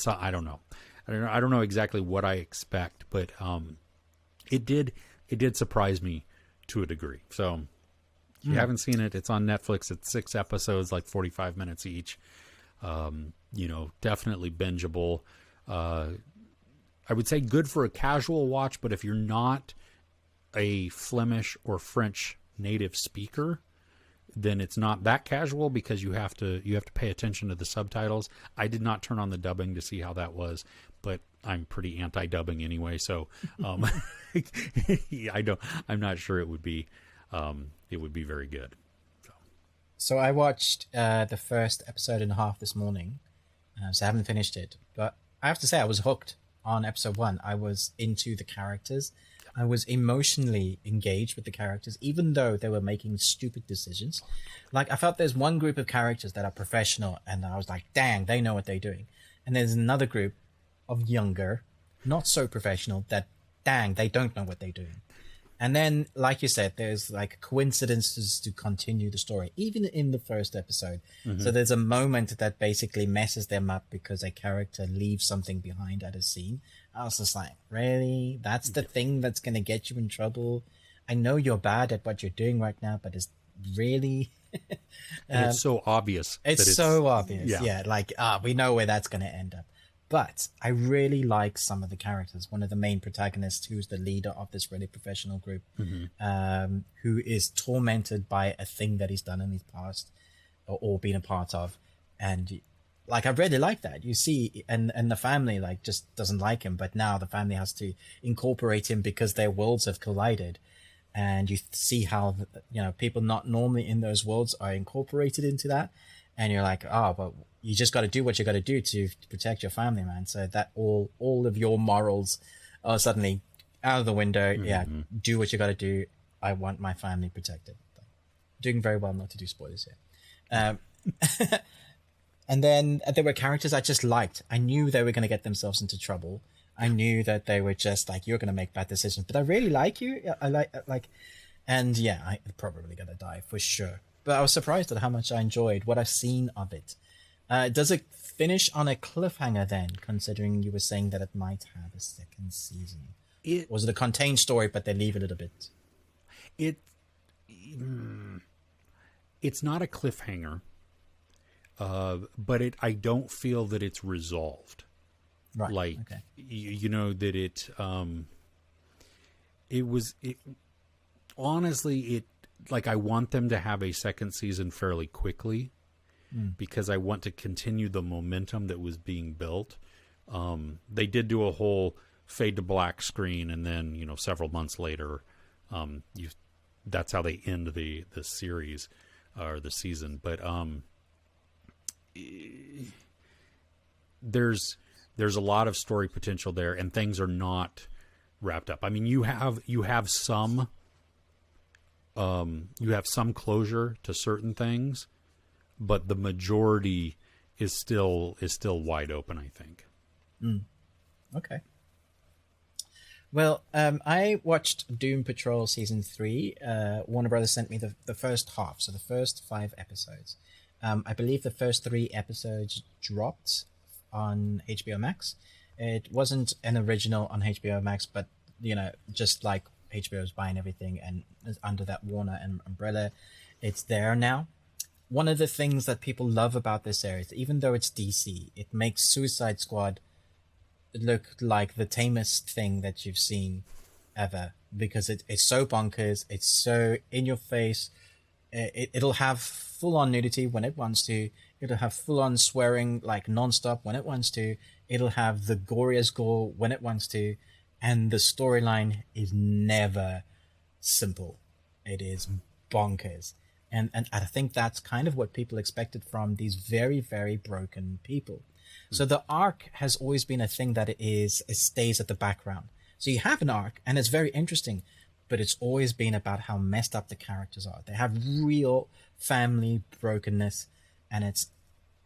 I don't know. I don't know exactly what I expect, but it did surprise me to a degree. So if you haven't seen it, it's on Netflix. It's 6 episodes, like 45 minutes each. Definitely bingeable. I would say good for a casual watch, but if you're not a Flemish or French native speaker, then it's not that casual, because you have to pay attention to the subtitles. I did not turn on the dubbing to see how that was, but I'm pretty anti-dubbing anyway, so I'm not sure it would be very good. So I watched the first episode and a half this morning, so I haven't finished it. But I have to say, I was hooked on episode 1. I was into the characters. I was emotionally engaged with the characters, even though they were making stupid decisions. Like, I felt there's one group of characters that are professional, and I was like, dang, they know what they're doing. And there's another group of younger, not so professional, that, dang, they don't know what they're doing. And then, like you said, there's like coincidences to continue the story, even in the first episode. So there's a moment that basically messes them up because a character leaves something behind at a scene. I was just like, really? That's the thing that's going to get you in trouble? I know you're bad at what you're doing right now, but it's really... and it's so obvious. It's so obvious. Yeah. Like, we know where that's going to end up. But I really like some of the characters. One of the main protagonists, who's the leader of this really professional group, who is tormented by a thing that he's done in his past or been a part of. And like, I really like that. You see, and the family like just doesn't like him, but now the family has to incorporate him because their worlds have collided. And you see how, people not normally in those worlds are incorporated into that. And you're like, but you just got to do what you got to do to protect your family, man. So that all of your morals are suddenly out of the window. Yeah, do what you got to do. I want my family protected. Doing very well not to do spoilers here. And then there were characters I just liked. I knew they were going to get themselves into trouble. I knew that they were just like, you're going to make bad decisions, but I really like you. I like, and yeah, I'm probably going to die for sure. But I was surprised at how much I enjoyed what I've seen of it. Does it finish on a cliffhanger then, considering you were saying that it might have a second season? Was it a contained story, but they leave it a little bit? It's not a cliffhanger, but I don't feel that it's resolved. Right. Like, okay. that it... it honestly, it like I want them to have a second season fairly quickly because I want to continue the momentum that was being built. They did do a whole fade to black screen, and then several months later, that's how they end the series or the season. But there's a lot of story potential there, and things are not wrapped up. I mean, you have some closure to certain things, but the majority is still wide open, I think. Okay. Well, I watched Doom Patrol Season 3. Warner Brothers sent me the first half, so the first 5 episodes. I believe the first 3 episodes dropped on HBO Max. It wasn't an original on HBO Max, but, just like HBO's buying everything and under that Warner and umbrella, it's there now. One of the things that people love about this series, even though it's DC, it makes Suicide Squad look like the tamest thing that you've seen ever, because it's so bonkers, it's so in your face. It'll have full-on nudity when it wants to, it'll have full-on swearing like non-stop when it wants to, it'll have the goriest gore when it wants to, and the storyline is never simple. It is bonkers. And I think that's kind of what people expected from these very, very broken people. So the arc has always been a thing that it stays at the background. So you have an arc, and it's very interesting, but it's always been about how messed up the characters are. They have real family brokenness, and it's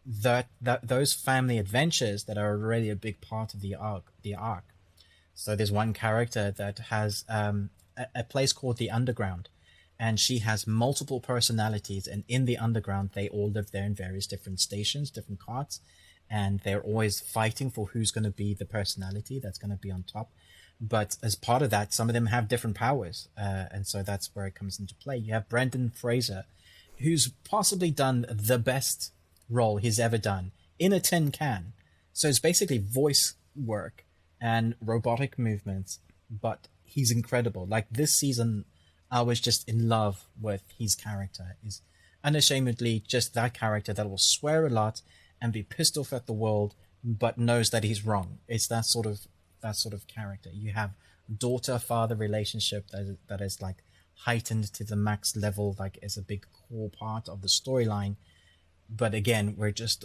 those family adventures that are already a big part of the arc. So there's one character that has a place called the Underground, and she has multiple personalities, and in the Underground they all live there in various different stations, different carts, and they're always fighting for who's going to be the personality that's going to be on top. But as part of that, some of them have different powers, and so that's where it comes into play. You have Brendan Fraser, who's possibly done the best role he's ever done in a tin can. So it's basically voice work and robotic movements, but he's incredible. Like this season, I was just in love with his character. He's unashamedly just that character that will swear a lot and be pissed off at the world, but knows that he's wrong. It's that sort of character. You have daughter-father relationship that is like heightened to the max level, like is a big core part of the storyline. But again, we're just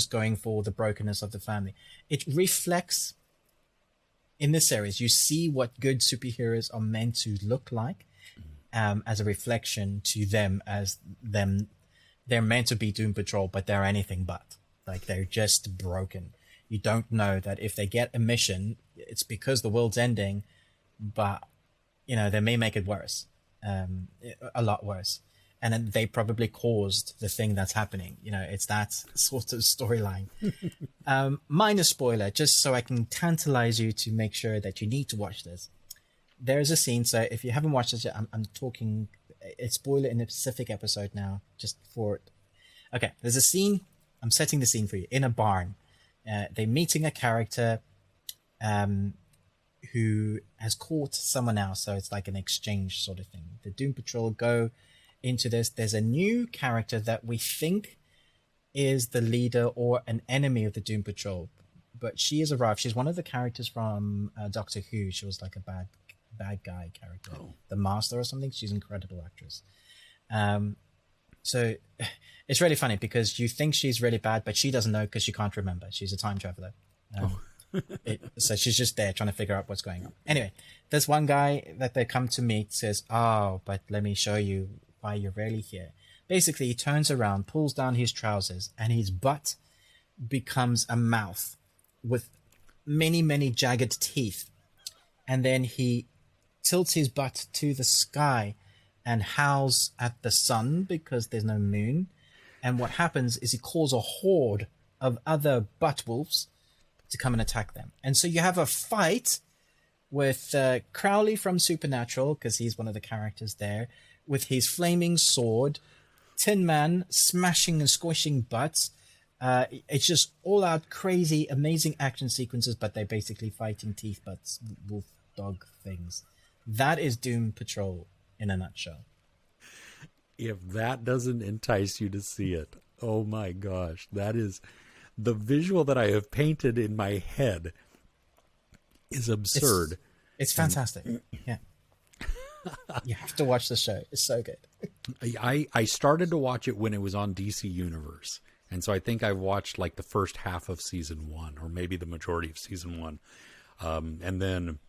going for the brokenness of the family. It reflects in this series. You see what good superheroes are meant to look like, as a reflection to them as them. They're meant to be Doom Patrol, but they're anything but. Like, they're just broken. You don't know that if they get a mission, it's because the world's ending, but, they may make it worse, a lot worse. And then they probably caused the thing that's happening. It's that sort of storyline. Minor spoiler, just so I can tantalize you to make sure that you need to watch this. There's a scene, so if you haven't watched it yet, I'm talking a spoiler in a specific episode now, just for it. Okay, there's a scene. I'm setting the scene for you in a barn. They're meeting a character who has caught someone else, so it's like an exchange sort of thing. The Doom Patrol go into this. There's a new character that we think is the leader or an enemy of the Doom Patrol, but she has arrived. She's one of the characters from Doctor Who. She was like a bad guy character, the Master or something. She's an incredible actress. So it's really funny because you think she's really bad, but she doesn't know because she can't remember. She's a time traveler. So she's just there trying to figure out what's going on. Anyway, there's one guy that they come to meet, says, "Oh, but let me show you why you're really here." Basically, he turns around, pulls down his trousers, and his butt becomes a mouth with many, many jagged teeth. And then he tilts his butt to the sky and howls at the sun because there's no moon. And what happens is he calls a horde of other butt wolves to come and attack them. And so you have a fight with Crowley from Supernatural, because he's one of the characters there, with his flaming sword, Tin Man smashing and squishing butts. It's just all out crazy, amazing action sequences, but they're basically fighting teeth butts, wolf dog things. That is Doom Patrol in a nutshell. If that doesn't entice you to see it, oh my gosh, that is the visual that I have painted in my head is absurd. It's fantastic. Yeah. You have to watch the show. It's so good. I started to watch it when it was on DC Universe. And so I think I watched like the first half of season 1, or maybe the majority of season 1. And then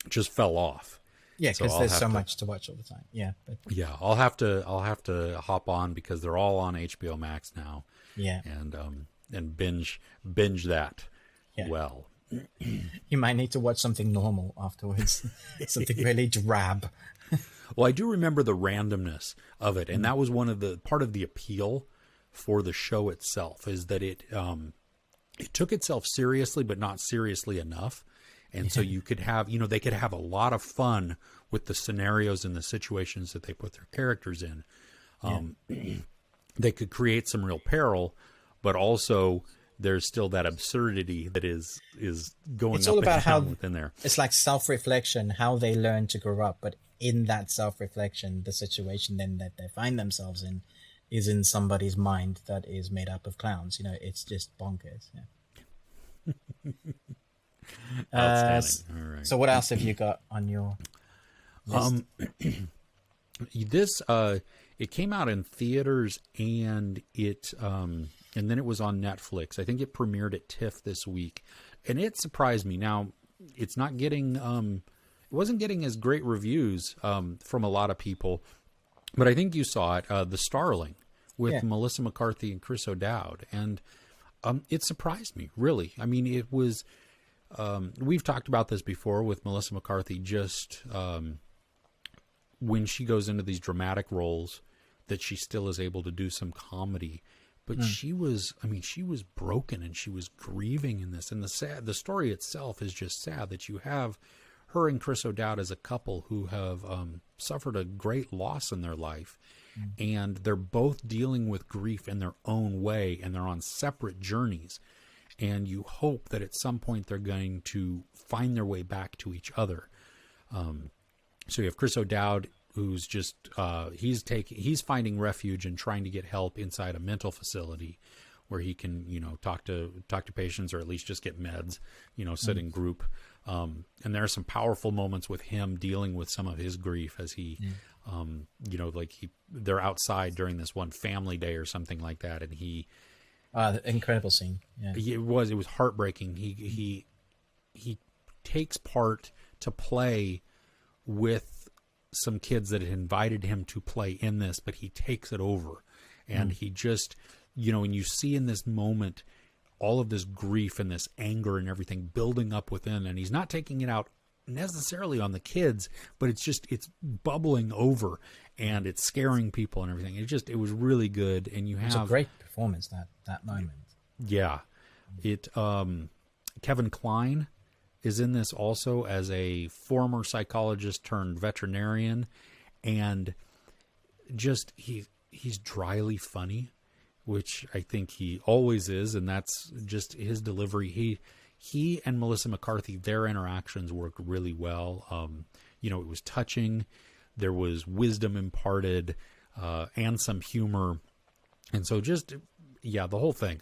just fell off. Yeah, because there's so much to watch all the time. Yeah. But... yeah, I'll have to hop on because they're all on HBO Max now. Yeah. And binge that. Yeah. Well. You might need to watch something normal afterwards. Something really drab. Well, I do remember the randomness of it, and that was part of the appeal for the show itself, is that it took itself seriously, but not seriously enough. And so you could have, they could have a lot of fun with the scenarios and the situations that they put their characters in. They could create some real peril, but also there's still that absurdity that is going it's up all about and how down within there. It's like self-reflection, how they learn to grow up, but in that self-reflection, the situation then that they find themselves in is in somebody's mind that is made up of clowns. It's just bonkers. Yeah. Outstanding. All right. So what else have you got on your list? This it came out in theaters and then it was on Netflix. I think it premiered at TIFF this week, and it surprised me. Now, it's not getting it wasn't getting as great reviews from a lot of people, but I think you saw it, The Starling, with Melissa McCarthy and Chris O'Dowd, and it surprised me, really. I mean, it was we've talked about this before with Melissa McCarthy, just when she goes into these dramatic roles, that she still is able to do some comedy. But she was broken and she was grieving in this. And the story itself is just sad that you have her and Chris O'Dowd as a couple who have suffered a great loss in their life. And they're both dealing with grief in their own way, and they're on separate journeys. And you hope that at some point they're going to find their way back to each other. So you have Chris O'Dowd, who's just he's finding refuge and trying to get help inside a mental facility where he can talk to patients, or at least just get meds, sit in group. And there are some powerful moments with him dealing with some of his grief as he they're outside during this one family day or something like that, and he incredible scene. Yeah. It was heartbreaking. He takes part to play with some kids that had invited him to play in this, but he takes it over, and he just, and you see in this moment all of this grief and this anger and everything building up within, and he's not taking it out necessarily on the kids, but it's bubbling over and it's scaring people and everything. It was really good. And it was a great performance that moment. Yeah. Kevin Kline is in this also as a former psychologist turned veterinarian, and just he's dryly funny, which I think he always is, and that's just his delivery. He and Melissa McCarthy, their interactions worked really well. It was touching. There was wisdom imparted, and some humor. And so the whole thing.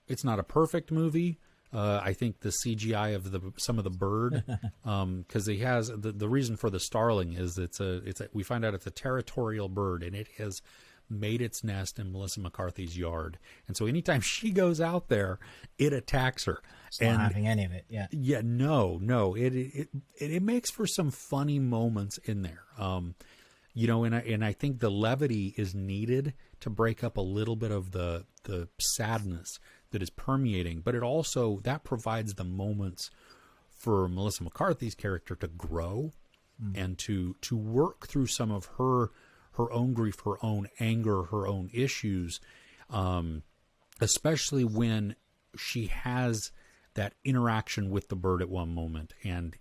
It's not a perfect movie. I think the CGI of some of the bird, because he has the reason for the Starling is we find out it's a territorial bird, and it has made its nest in Melissa McCarthy's yard, and so anytime she goes out there, it attacks her. It's not having any of it. No, it makes for some funny moments in there. And I think the levity is needed to break up a little bit of the sadness that is permeating, but it also that provides the moments for Melissa McCarthy's character to grow and to work through some of her own grief, her own anger, her own issues, especially when she has that interaction with the bird at one moment, and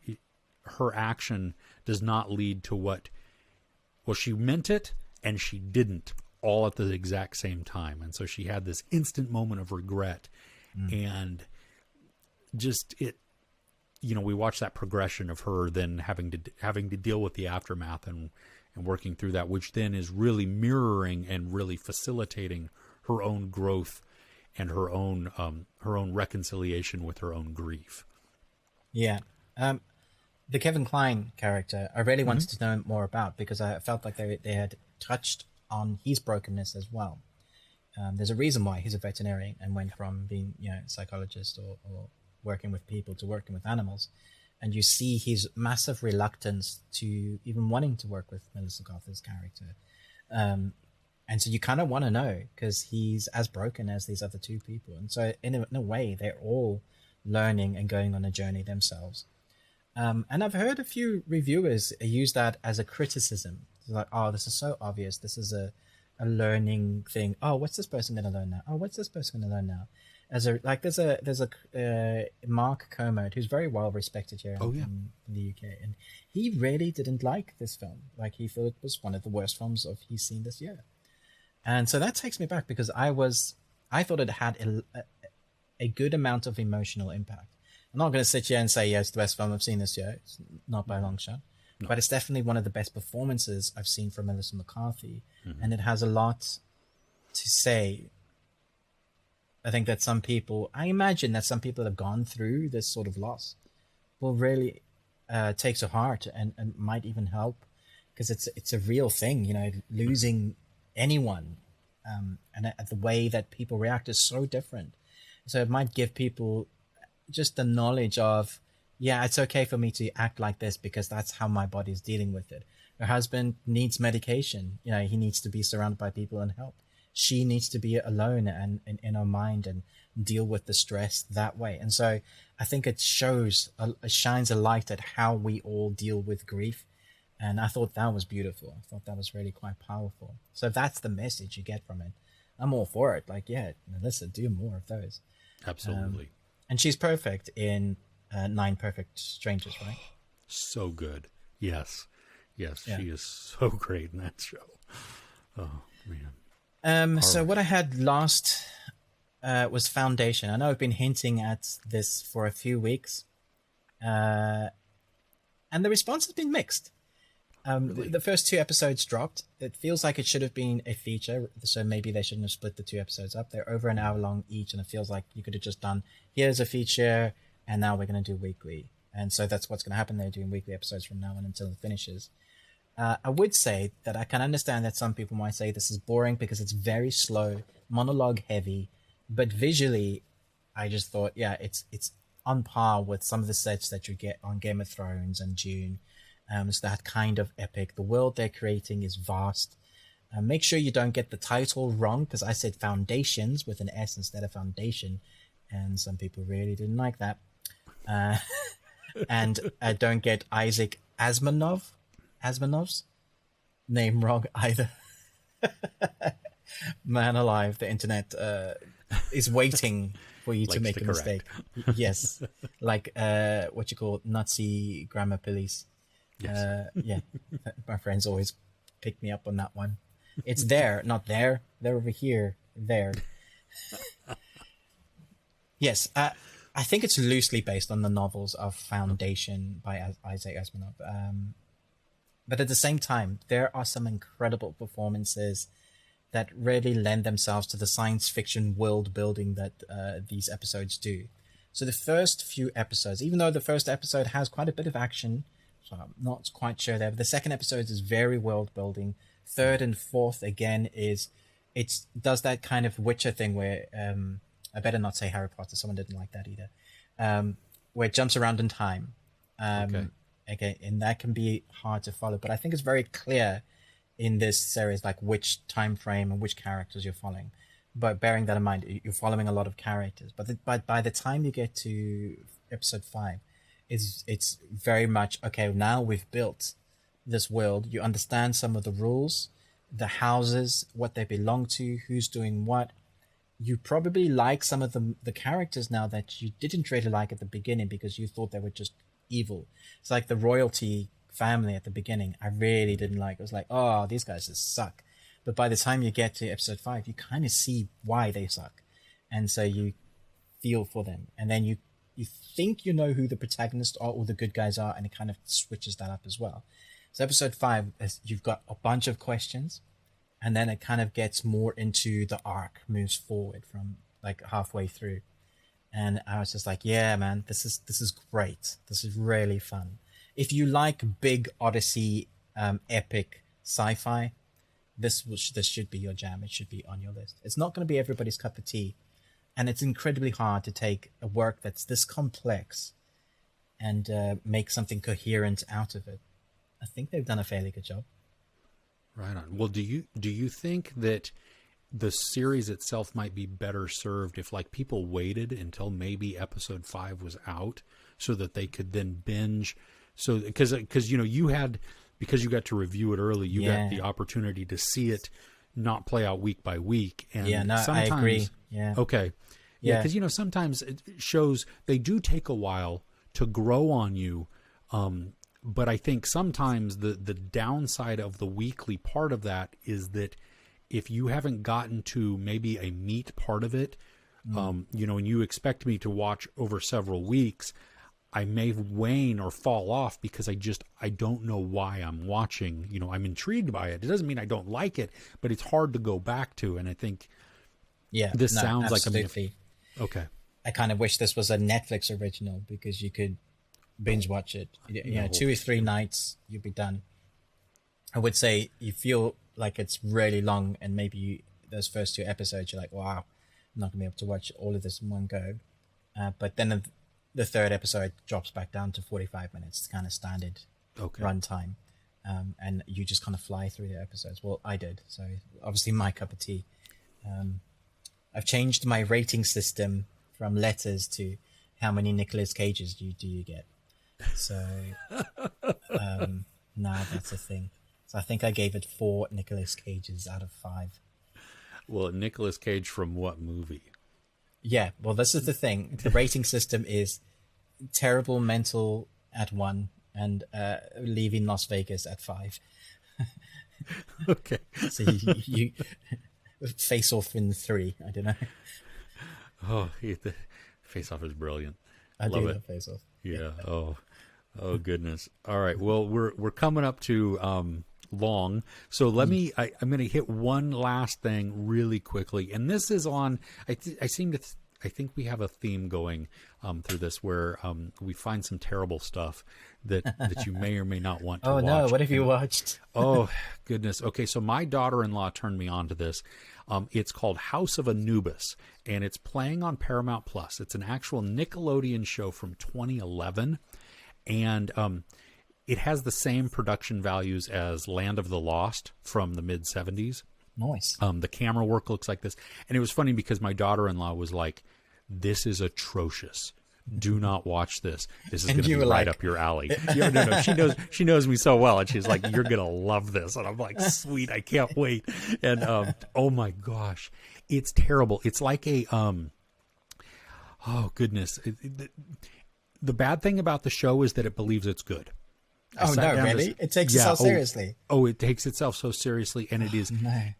her action does not lead to she meant it and she didn't, all at the exact same time. And so she had this instant moment of regret, and just we watch that progression of her then having to deal with the aftermath and working through that, which then is really mirroring and really facilitating her own growth and her own reconciliation with her own grief. Yeah. The Kevin Kline character, I really wanted to know more about, because I felt like they had touched on his brokenness as well. There's a reason why he's a veterinarian and went from being, a psychologist or working with people to working with animals. And you see his massive reluctance to even wanting to work with Melissa Gother's character. And so you kind of want to know, because he's as broken as these other two people. And so in a way, they're all learning and going on a journey themselves. And I've heard a few reviewers use that as a criticism. It's like, oh, this is so obvious. This is a learning thing. Oh, what's this person going to learn now? Oh, what's this person going to learn now? There's a Mark Kermode, who's very well respected here in the UK, and he really didn't like this film. Like, he thought it was one of the worst films he's seen this year. And so that takes me back, because I thought it had a good amount of emotional impact. I'm not going to sit here and say, it's the best film I've seen this year. It's not by a long shot. No. But it's definitely one of the best performances I've seen from Melissa McCarthy. Mm-hmm. And it has a lot to say. I think that I imagine that some people have gone through this sort of loss will really take to heart and might even help, because it's a real thing, losing anyone. And the way that people react is so different. So it might give people just the knowledge of, it's okay for me to act like this because that's how my body's dealing with it. Her husband needs medication. He needs to be surrounded by people and help. She needs to be alone and in her mind and deal with the stress that way. And so I think it shines a light at how we all deal with grief. And I thought that was beautiful. I thought that was really quite powerful. So if that's the message you get from it, I'm all for it. Like, Melissa, do more of those. Absolutely. And she's perfect in 9 Perfect Strangers, right? So good. Yes. Yeah. She is so great in that show. Oh, man. So what I had last was Foundation. I know I've been hinting at this for a few weeks. And the response has been mixed. Really? The first 2 episodes dropped. It feels like it should have been a feature, so maybe they shouldn't have split the 2 episodes up. They're over an hour long each, and it feels like you could have just done, here's a feature, and now we're going to do weekly. And so that's what's going to happen. They're doing weekly episodes from now on until it finishes. I would say that I can understand that some people might say this is boring because it's very slow, monologue heavy, but visually, I just thought, it's on par with some of the sets that you get on Game of Thrones and Dune. It's that kind of epic. The world they're creating is vast. Make sure you don't get the title wrong, because I said Foundations with an S instead of Foundation, and some people really didn't like that. And don't get Isaac Asimov's name wrong either. Man alive, the internet is waiting for you to make a mistake. Yes, like what you call Nazi grammar police. Yes. My friends always pick me up on that one. It's there, not there. They're over here. There. Yes, I think it's loosely based on the novels of Foundation by Isaac Asimov. But at the same time, there are some incredible performances that really lend themselves to the science fiction world building that these episodes do. So the first few episodes, even though the first episode has quite a bit of action, so I'm not quite sure there, but the second episode is very world building. Third and fourth, again, it does that kind of Witcher thing where, I better not say Harry Potter, someone didn't like that either, where it jumps around in time. Okay, and that can be hard to follow, but I think it's very clear in this series, like which time frame and which characters you're following. But bearing that in mind, you're following a lot of characters. But by the time you get to episode 5, it's very much, okay, now we've built this world. You understand some of the rules, the houses, what they belong to, who's doing what. You probably like some of the characters now that you didn't really like at the beginning because you thought they were just evil. It's like the royalty family at the beginning. I really didn't like. It was like, oh, these guys just suck. But by the time you get to episode 5, you kind of see why they suck. And so you feel for them. And then you you think you know who the protagonists are or the good guys are, and it kind of switches that up as well. So episode 5 is you've got a bunch of questions, and then it kind of gets more into the arc, moves forward from like halfway through. And I was just like, yeah, man, this is great. This is really fun. If you like big Odyssey, epic sci-fi, this should be your jam. It should be on your list. It's not going to be everybody's cup of tea, and it's incredibly hard to take a work that's this complex and make something coherent out of it. I think they've done a fairly good job. Right on. Well, do you think that the series itself might be better served if like people waited until maybe episode 5 was out so that they could then binge? So because you know, because you got to review it early, you got the opportunity to see it not play out week by week. And I agree. Yeah. Okay. Yeah, because you know, sometimes shows, they do take a while to grow on you. But I think sometimes the downside of the weekly part of that is that if you haven't gotten to maybe a meat part of it, you know, and you expect me to watch over several weeks, I may wane or fall off because I don't know why I'm watching. You know, I'm intrigued by it. It doesn't mean I don't like it, but it's hard to go back to. And I think this sounds absolutely. Okay. I kind of wish this was a Netflix original because you could binge watch it. You know, 2 or 3 nights, you'll be done. I would say you feel like it's really long, and maybe those first 2 episodes, you're like, wow, I'm not going to be able to watch all of this in one go. But then the 3rd episode drops back down to 45 minutes. It's kind of standard runtime. And you just kind of fly through the episodes. Well, I did. So obviously my cup of tea. I've changed my rating system from letters to how many Nicolas Cages do you get. So now that's a thing. So I think I gave it 4 Nicolas Cages out of 5. Well, Nicolas Cage from what movie? Yeah, well, this is the thing. The rating system is terrible mental at 1 and leaving Las Vegas at 5. Okay. So you Face Off in 3. I don't know. Oh, the Face Off is brilliant. I love it. Face Off. Yeah. Oh goodness. All right. Well, we're coming up to long, so let me. I'm going to hit one last thing really quickly, and this is on. I think we have a theme going through this where we find some terrible stuff that you may or may not want to watch. Oh no! What have you watched? Oh goodness. Okay, so my daughter-in-law turned me on to this. It's called House of Anubis, and it's playing on Paramount Plus. It's an actual Nickelodeon show from 2011, and it has the same production values as Land of the Lost from the mid-'70s. Nice. The camera work looks like this. And it was funny because my daughter-in-law was like, this is atrocious. Do not watch this. This is going to be right up your alley. No. She knows me so well. And she's like, you're going to love this. And I'm like, sweet. I can't wait. And, oh my gosh, it's terrible. It's like a, oh goodness. The bad thing about the show is that it believes it's good. Oh no, really? It takes itself seriously. Oh, it takes itself so seriously, and it is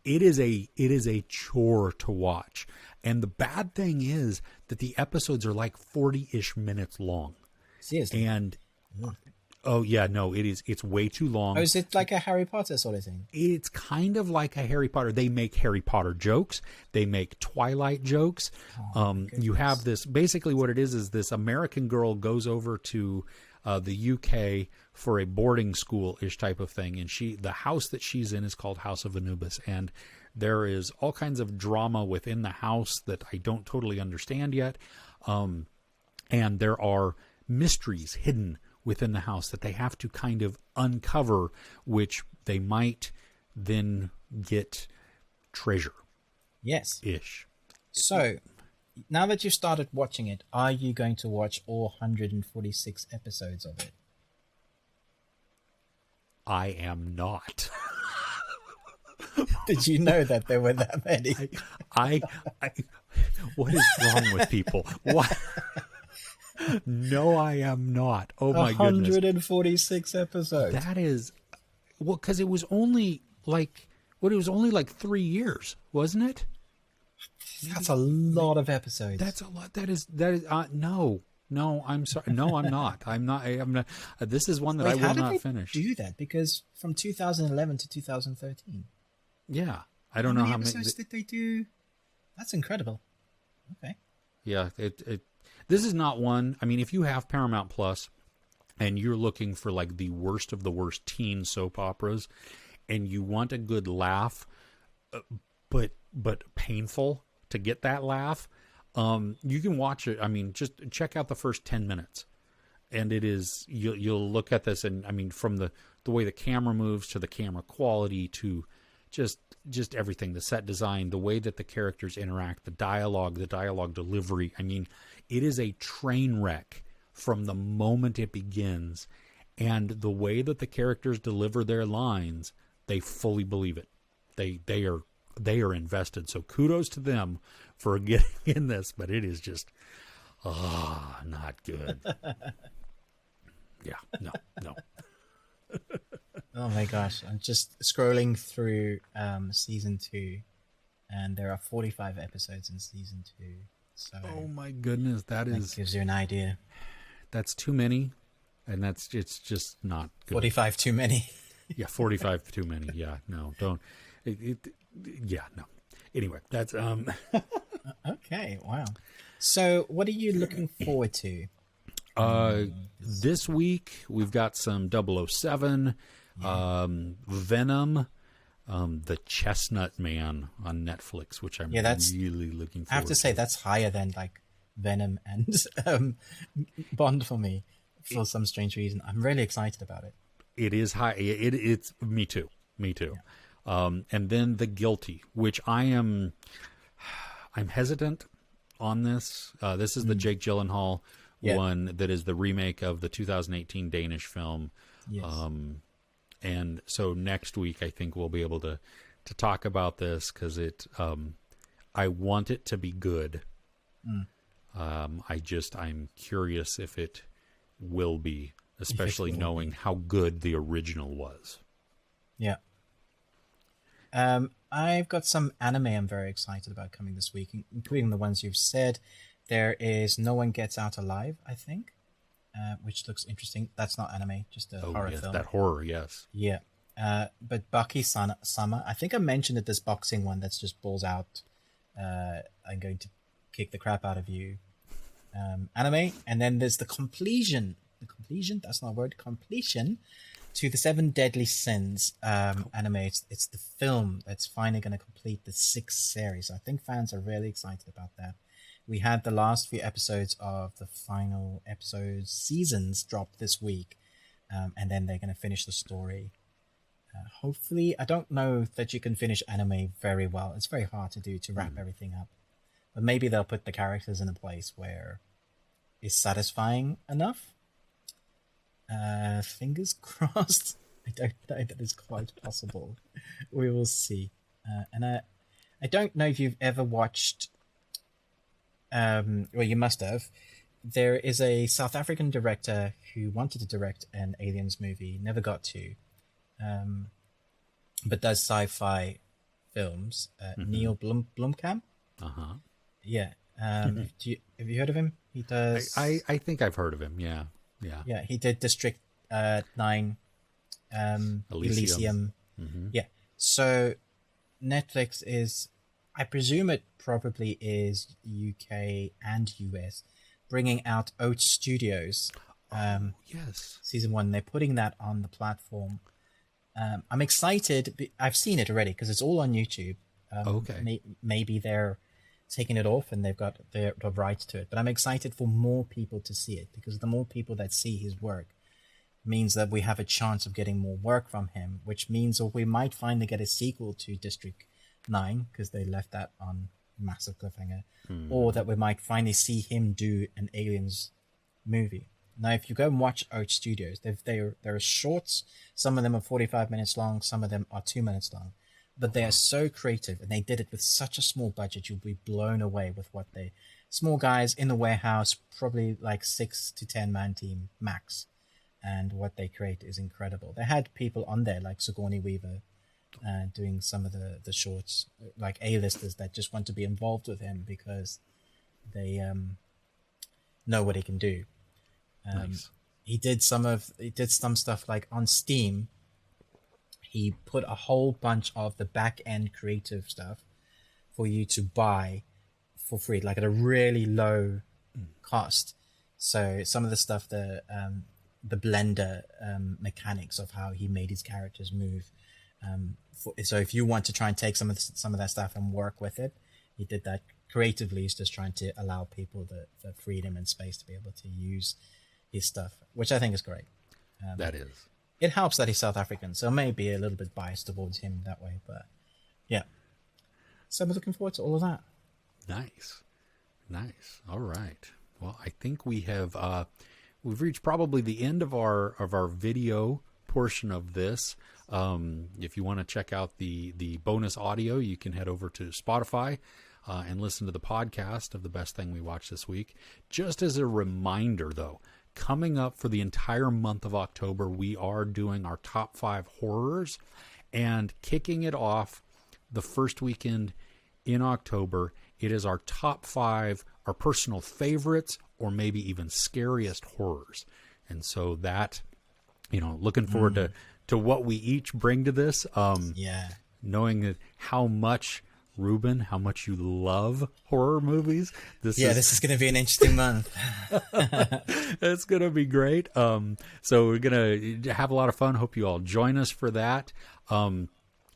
it is a chore to watch. And the bad thing is that the episodes are like 40-ish minutes long. Seriously. And oh yeah, no, it's way too long. Oh, is it like a Harry Potter sort of thing? It's kind of like a Harry Potter. They make Harry Potter jokes. They make Twilight jokes. You have this, basically what it is this American girl goes over to the UK for a boarding school-ish type of thing, and the house that she's in is called House of Anubis, and there is all kinds of drama within the house that I don't totally understand yet, and there are mysteries hidden within the house that they have to kind of uncover, which they might then get treasure. Yes. Ish. So, now that you've started watching it, are you going to watch all 146 episodes of it? I am not. Did you know that there were that many? I what is wrong with people? What? No, I am not. Oh my goodness. 146 episodes. That is, well, because it was only like 3 years, wasn't it? That's a lot of episodes. That's a lot. That is no. No, I'm sorry. No, I'm not. I'm not. I'm not. This is one that I Wait, how will did not they finish. do that? Because from 2011 to 2013, Yeah, I how don't know many how many. episodes did they do? That's incredible. Okay. Yeah, it. This is not one. I mean, if you have Paramount Plus and you're looking for like the worst of the worst teen soap operas, and you want a good laugh, but painful to get that laugh, you can watch it. I mean, just check out the first 10 minutes, and it is you'll look at this, and I mean, from the way the camera moves to the camera quality to just everything, the set design, the way that the characters interact, the dialogue delivery. I mean, it is a train wreck from the moment it begins, and the way that the characters deliver their lines, they fully believe it. They are invested. So kudos to them for getting in this, but it is just not good. Yeah, no. Oh my gosh, I'm just scrolling through season 2, and there are 45 episodes in season 2. So Oh my goodness, that gives you an idea. That's too many, and it's just not good. 45 too many. Yeah, 45 too many. Yeah, no, don't. Yeah, no. Anyway, that's Okay, wow. So, what are you looking forward to? This week we've got some 007, Venom, the Chestnut Man on Netflix, which I'm really looking forward to. I have to say that's higher than like Venom and Bond for me for some strange reason. I'm really excited about it. It is high. It's me too. Yeah. And then The Guilty, which I'm hesitant on this. This is the Jake Gyllenhaal one that is the remake of the 2018 Danish film. Yes. And so next week I think we'll be able to talk about this because I want it to be good. I'm curious if it will be, especially knowing how good the original was. Yeah. I've got some anime I'm very excited about coming this week, including the ones you've said. There is No One Gets Out Alive, I think, which looks interesting. That's not anime, just a horror film. That horror, yes. Yeah. But Baki Sama, I think I mentioned it, this boxing one that's just balls out. I'm going to kick the crap out of you. Anime. And then there's the completion. That's not a word. Completion to the 7 Deadly Sins anime. It's the film that's finally going to complete the 6th series. I think fans are really excited about that. We had the last few episodes of the final episodes seasons dropped this week, and then they're going to finish the story. Hopefully, I don't know that you can finish anime very well. It's very hard to do, to wrap everything up. But maybe they'll put the characters in a place where it's satisfying enough. Fingers crossed. I don't know that is quite possible. We will see. And I don't know if you've ever watched... well, you must have. There is a South African director who wanted to direct an Aliens movie, never got to, but does sci-fi films. Neil Blomkamp. Yeah. Have you heard of him? He does. I think I've heard of him. Yeah. Yeah. He did District 9, Elysium. Yeah. So Netflix is, I presume it probably is UK and US, bringing out Oat Studios. Yes. Season 1. They're putting that on the platform. I'm excited. I've seen it already because it's all on YouTube. Okay. Maybe they're taking it off and they've got the rights to it. But I'm excited for more people to see it, because the more people that see his work means that we have a chance of getting more work from him, which means that we might finally get a sequel to District 9, because they left that on massive cliffhanger, or that we might finally see him do an Aliens movie. Now, if you go and watch Oat Studios, there are shorts. Some of them are 45 minutes long. Some of them are 2 minutes long. But they are so creative, and they did it with such a small budget. You'll be blown away with what they... Small guys in the warehouse, probably like 6 to 10 man team max. And what they create is incredible. They had people on there like Sigourney Weaver doing some of the shorts, like A-listers that just want to be involved with him because they know what he can do. Nice. He did some stuff like on Steam. He put a whole bunch of the back end creative stuff for you to buy for free, like at a really low cost. So some of the stuff, the blender mechanics of how he made his characters move. So if you want to try and take some of that stuff and work with it, he did that creatively. He's just trying to allow people the freedom and space to be able to use his stuff, which I think is great. That is. It helps that he's South African, so maybe a little bit biased towards him that way, but yeah. So we're looking forward to all of that. Nice. All right. Well, I think we've reached probably the end of our video portion of this. If you want to check out the bonus audio, you can head over to Spotify and listen to the podcast of the best thing we watched this week. Just as a reminder, though, coming up for the entire month of October, we are doing our top 5 horrors, and kicking it off the first weekend in October, it is our top 5, our personal favorites, or maybe even scariest horrors. And so that, looking forward to what we each bring to this. Knowing that how much you love horror movies. This is going to be an interesting month. It's going to be great. So we're going to have a lot of fun. Hope you all join us for that.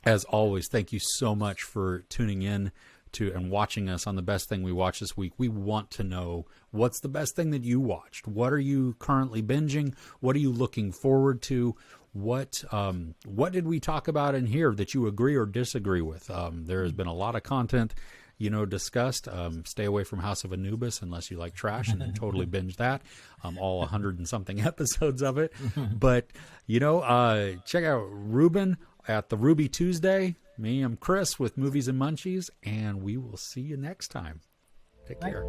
As always, thank you so much for tuning in to and watching us on the best thing we watched this week. We want to know, what's the best thing that you watched? What are you currently binging? What are you looking forward to? What did we talk about in here that you agree or disagree with? There has been a lot of content, discussed. Stay away from House of Anubis unless you like trash, and then totally binge that. All 100 and something episodes of it. But, check out Ruben at the Ruby Tuesday. Me, I'm Chris with Movies and Munchies, and we will see you next time. Take care.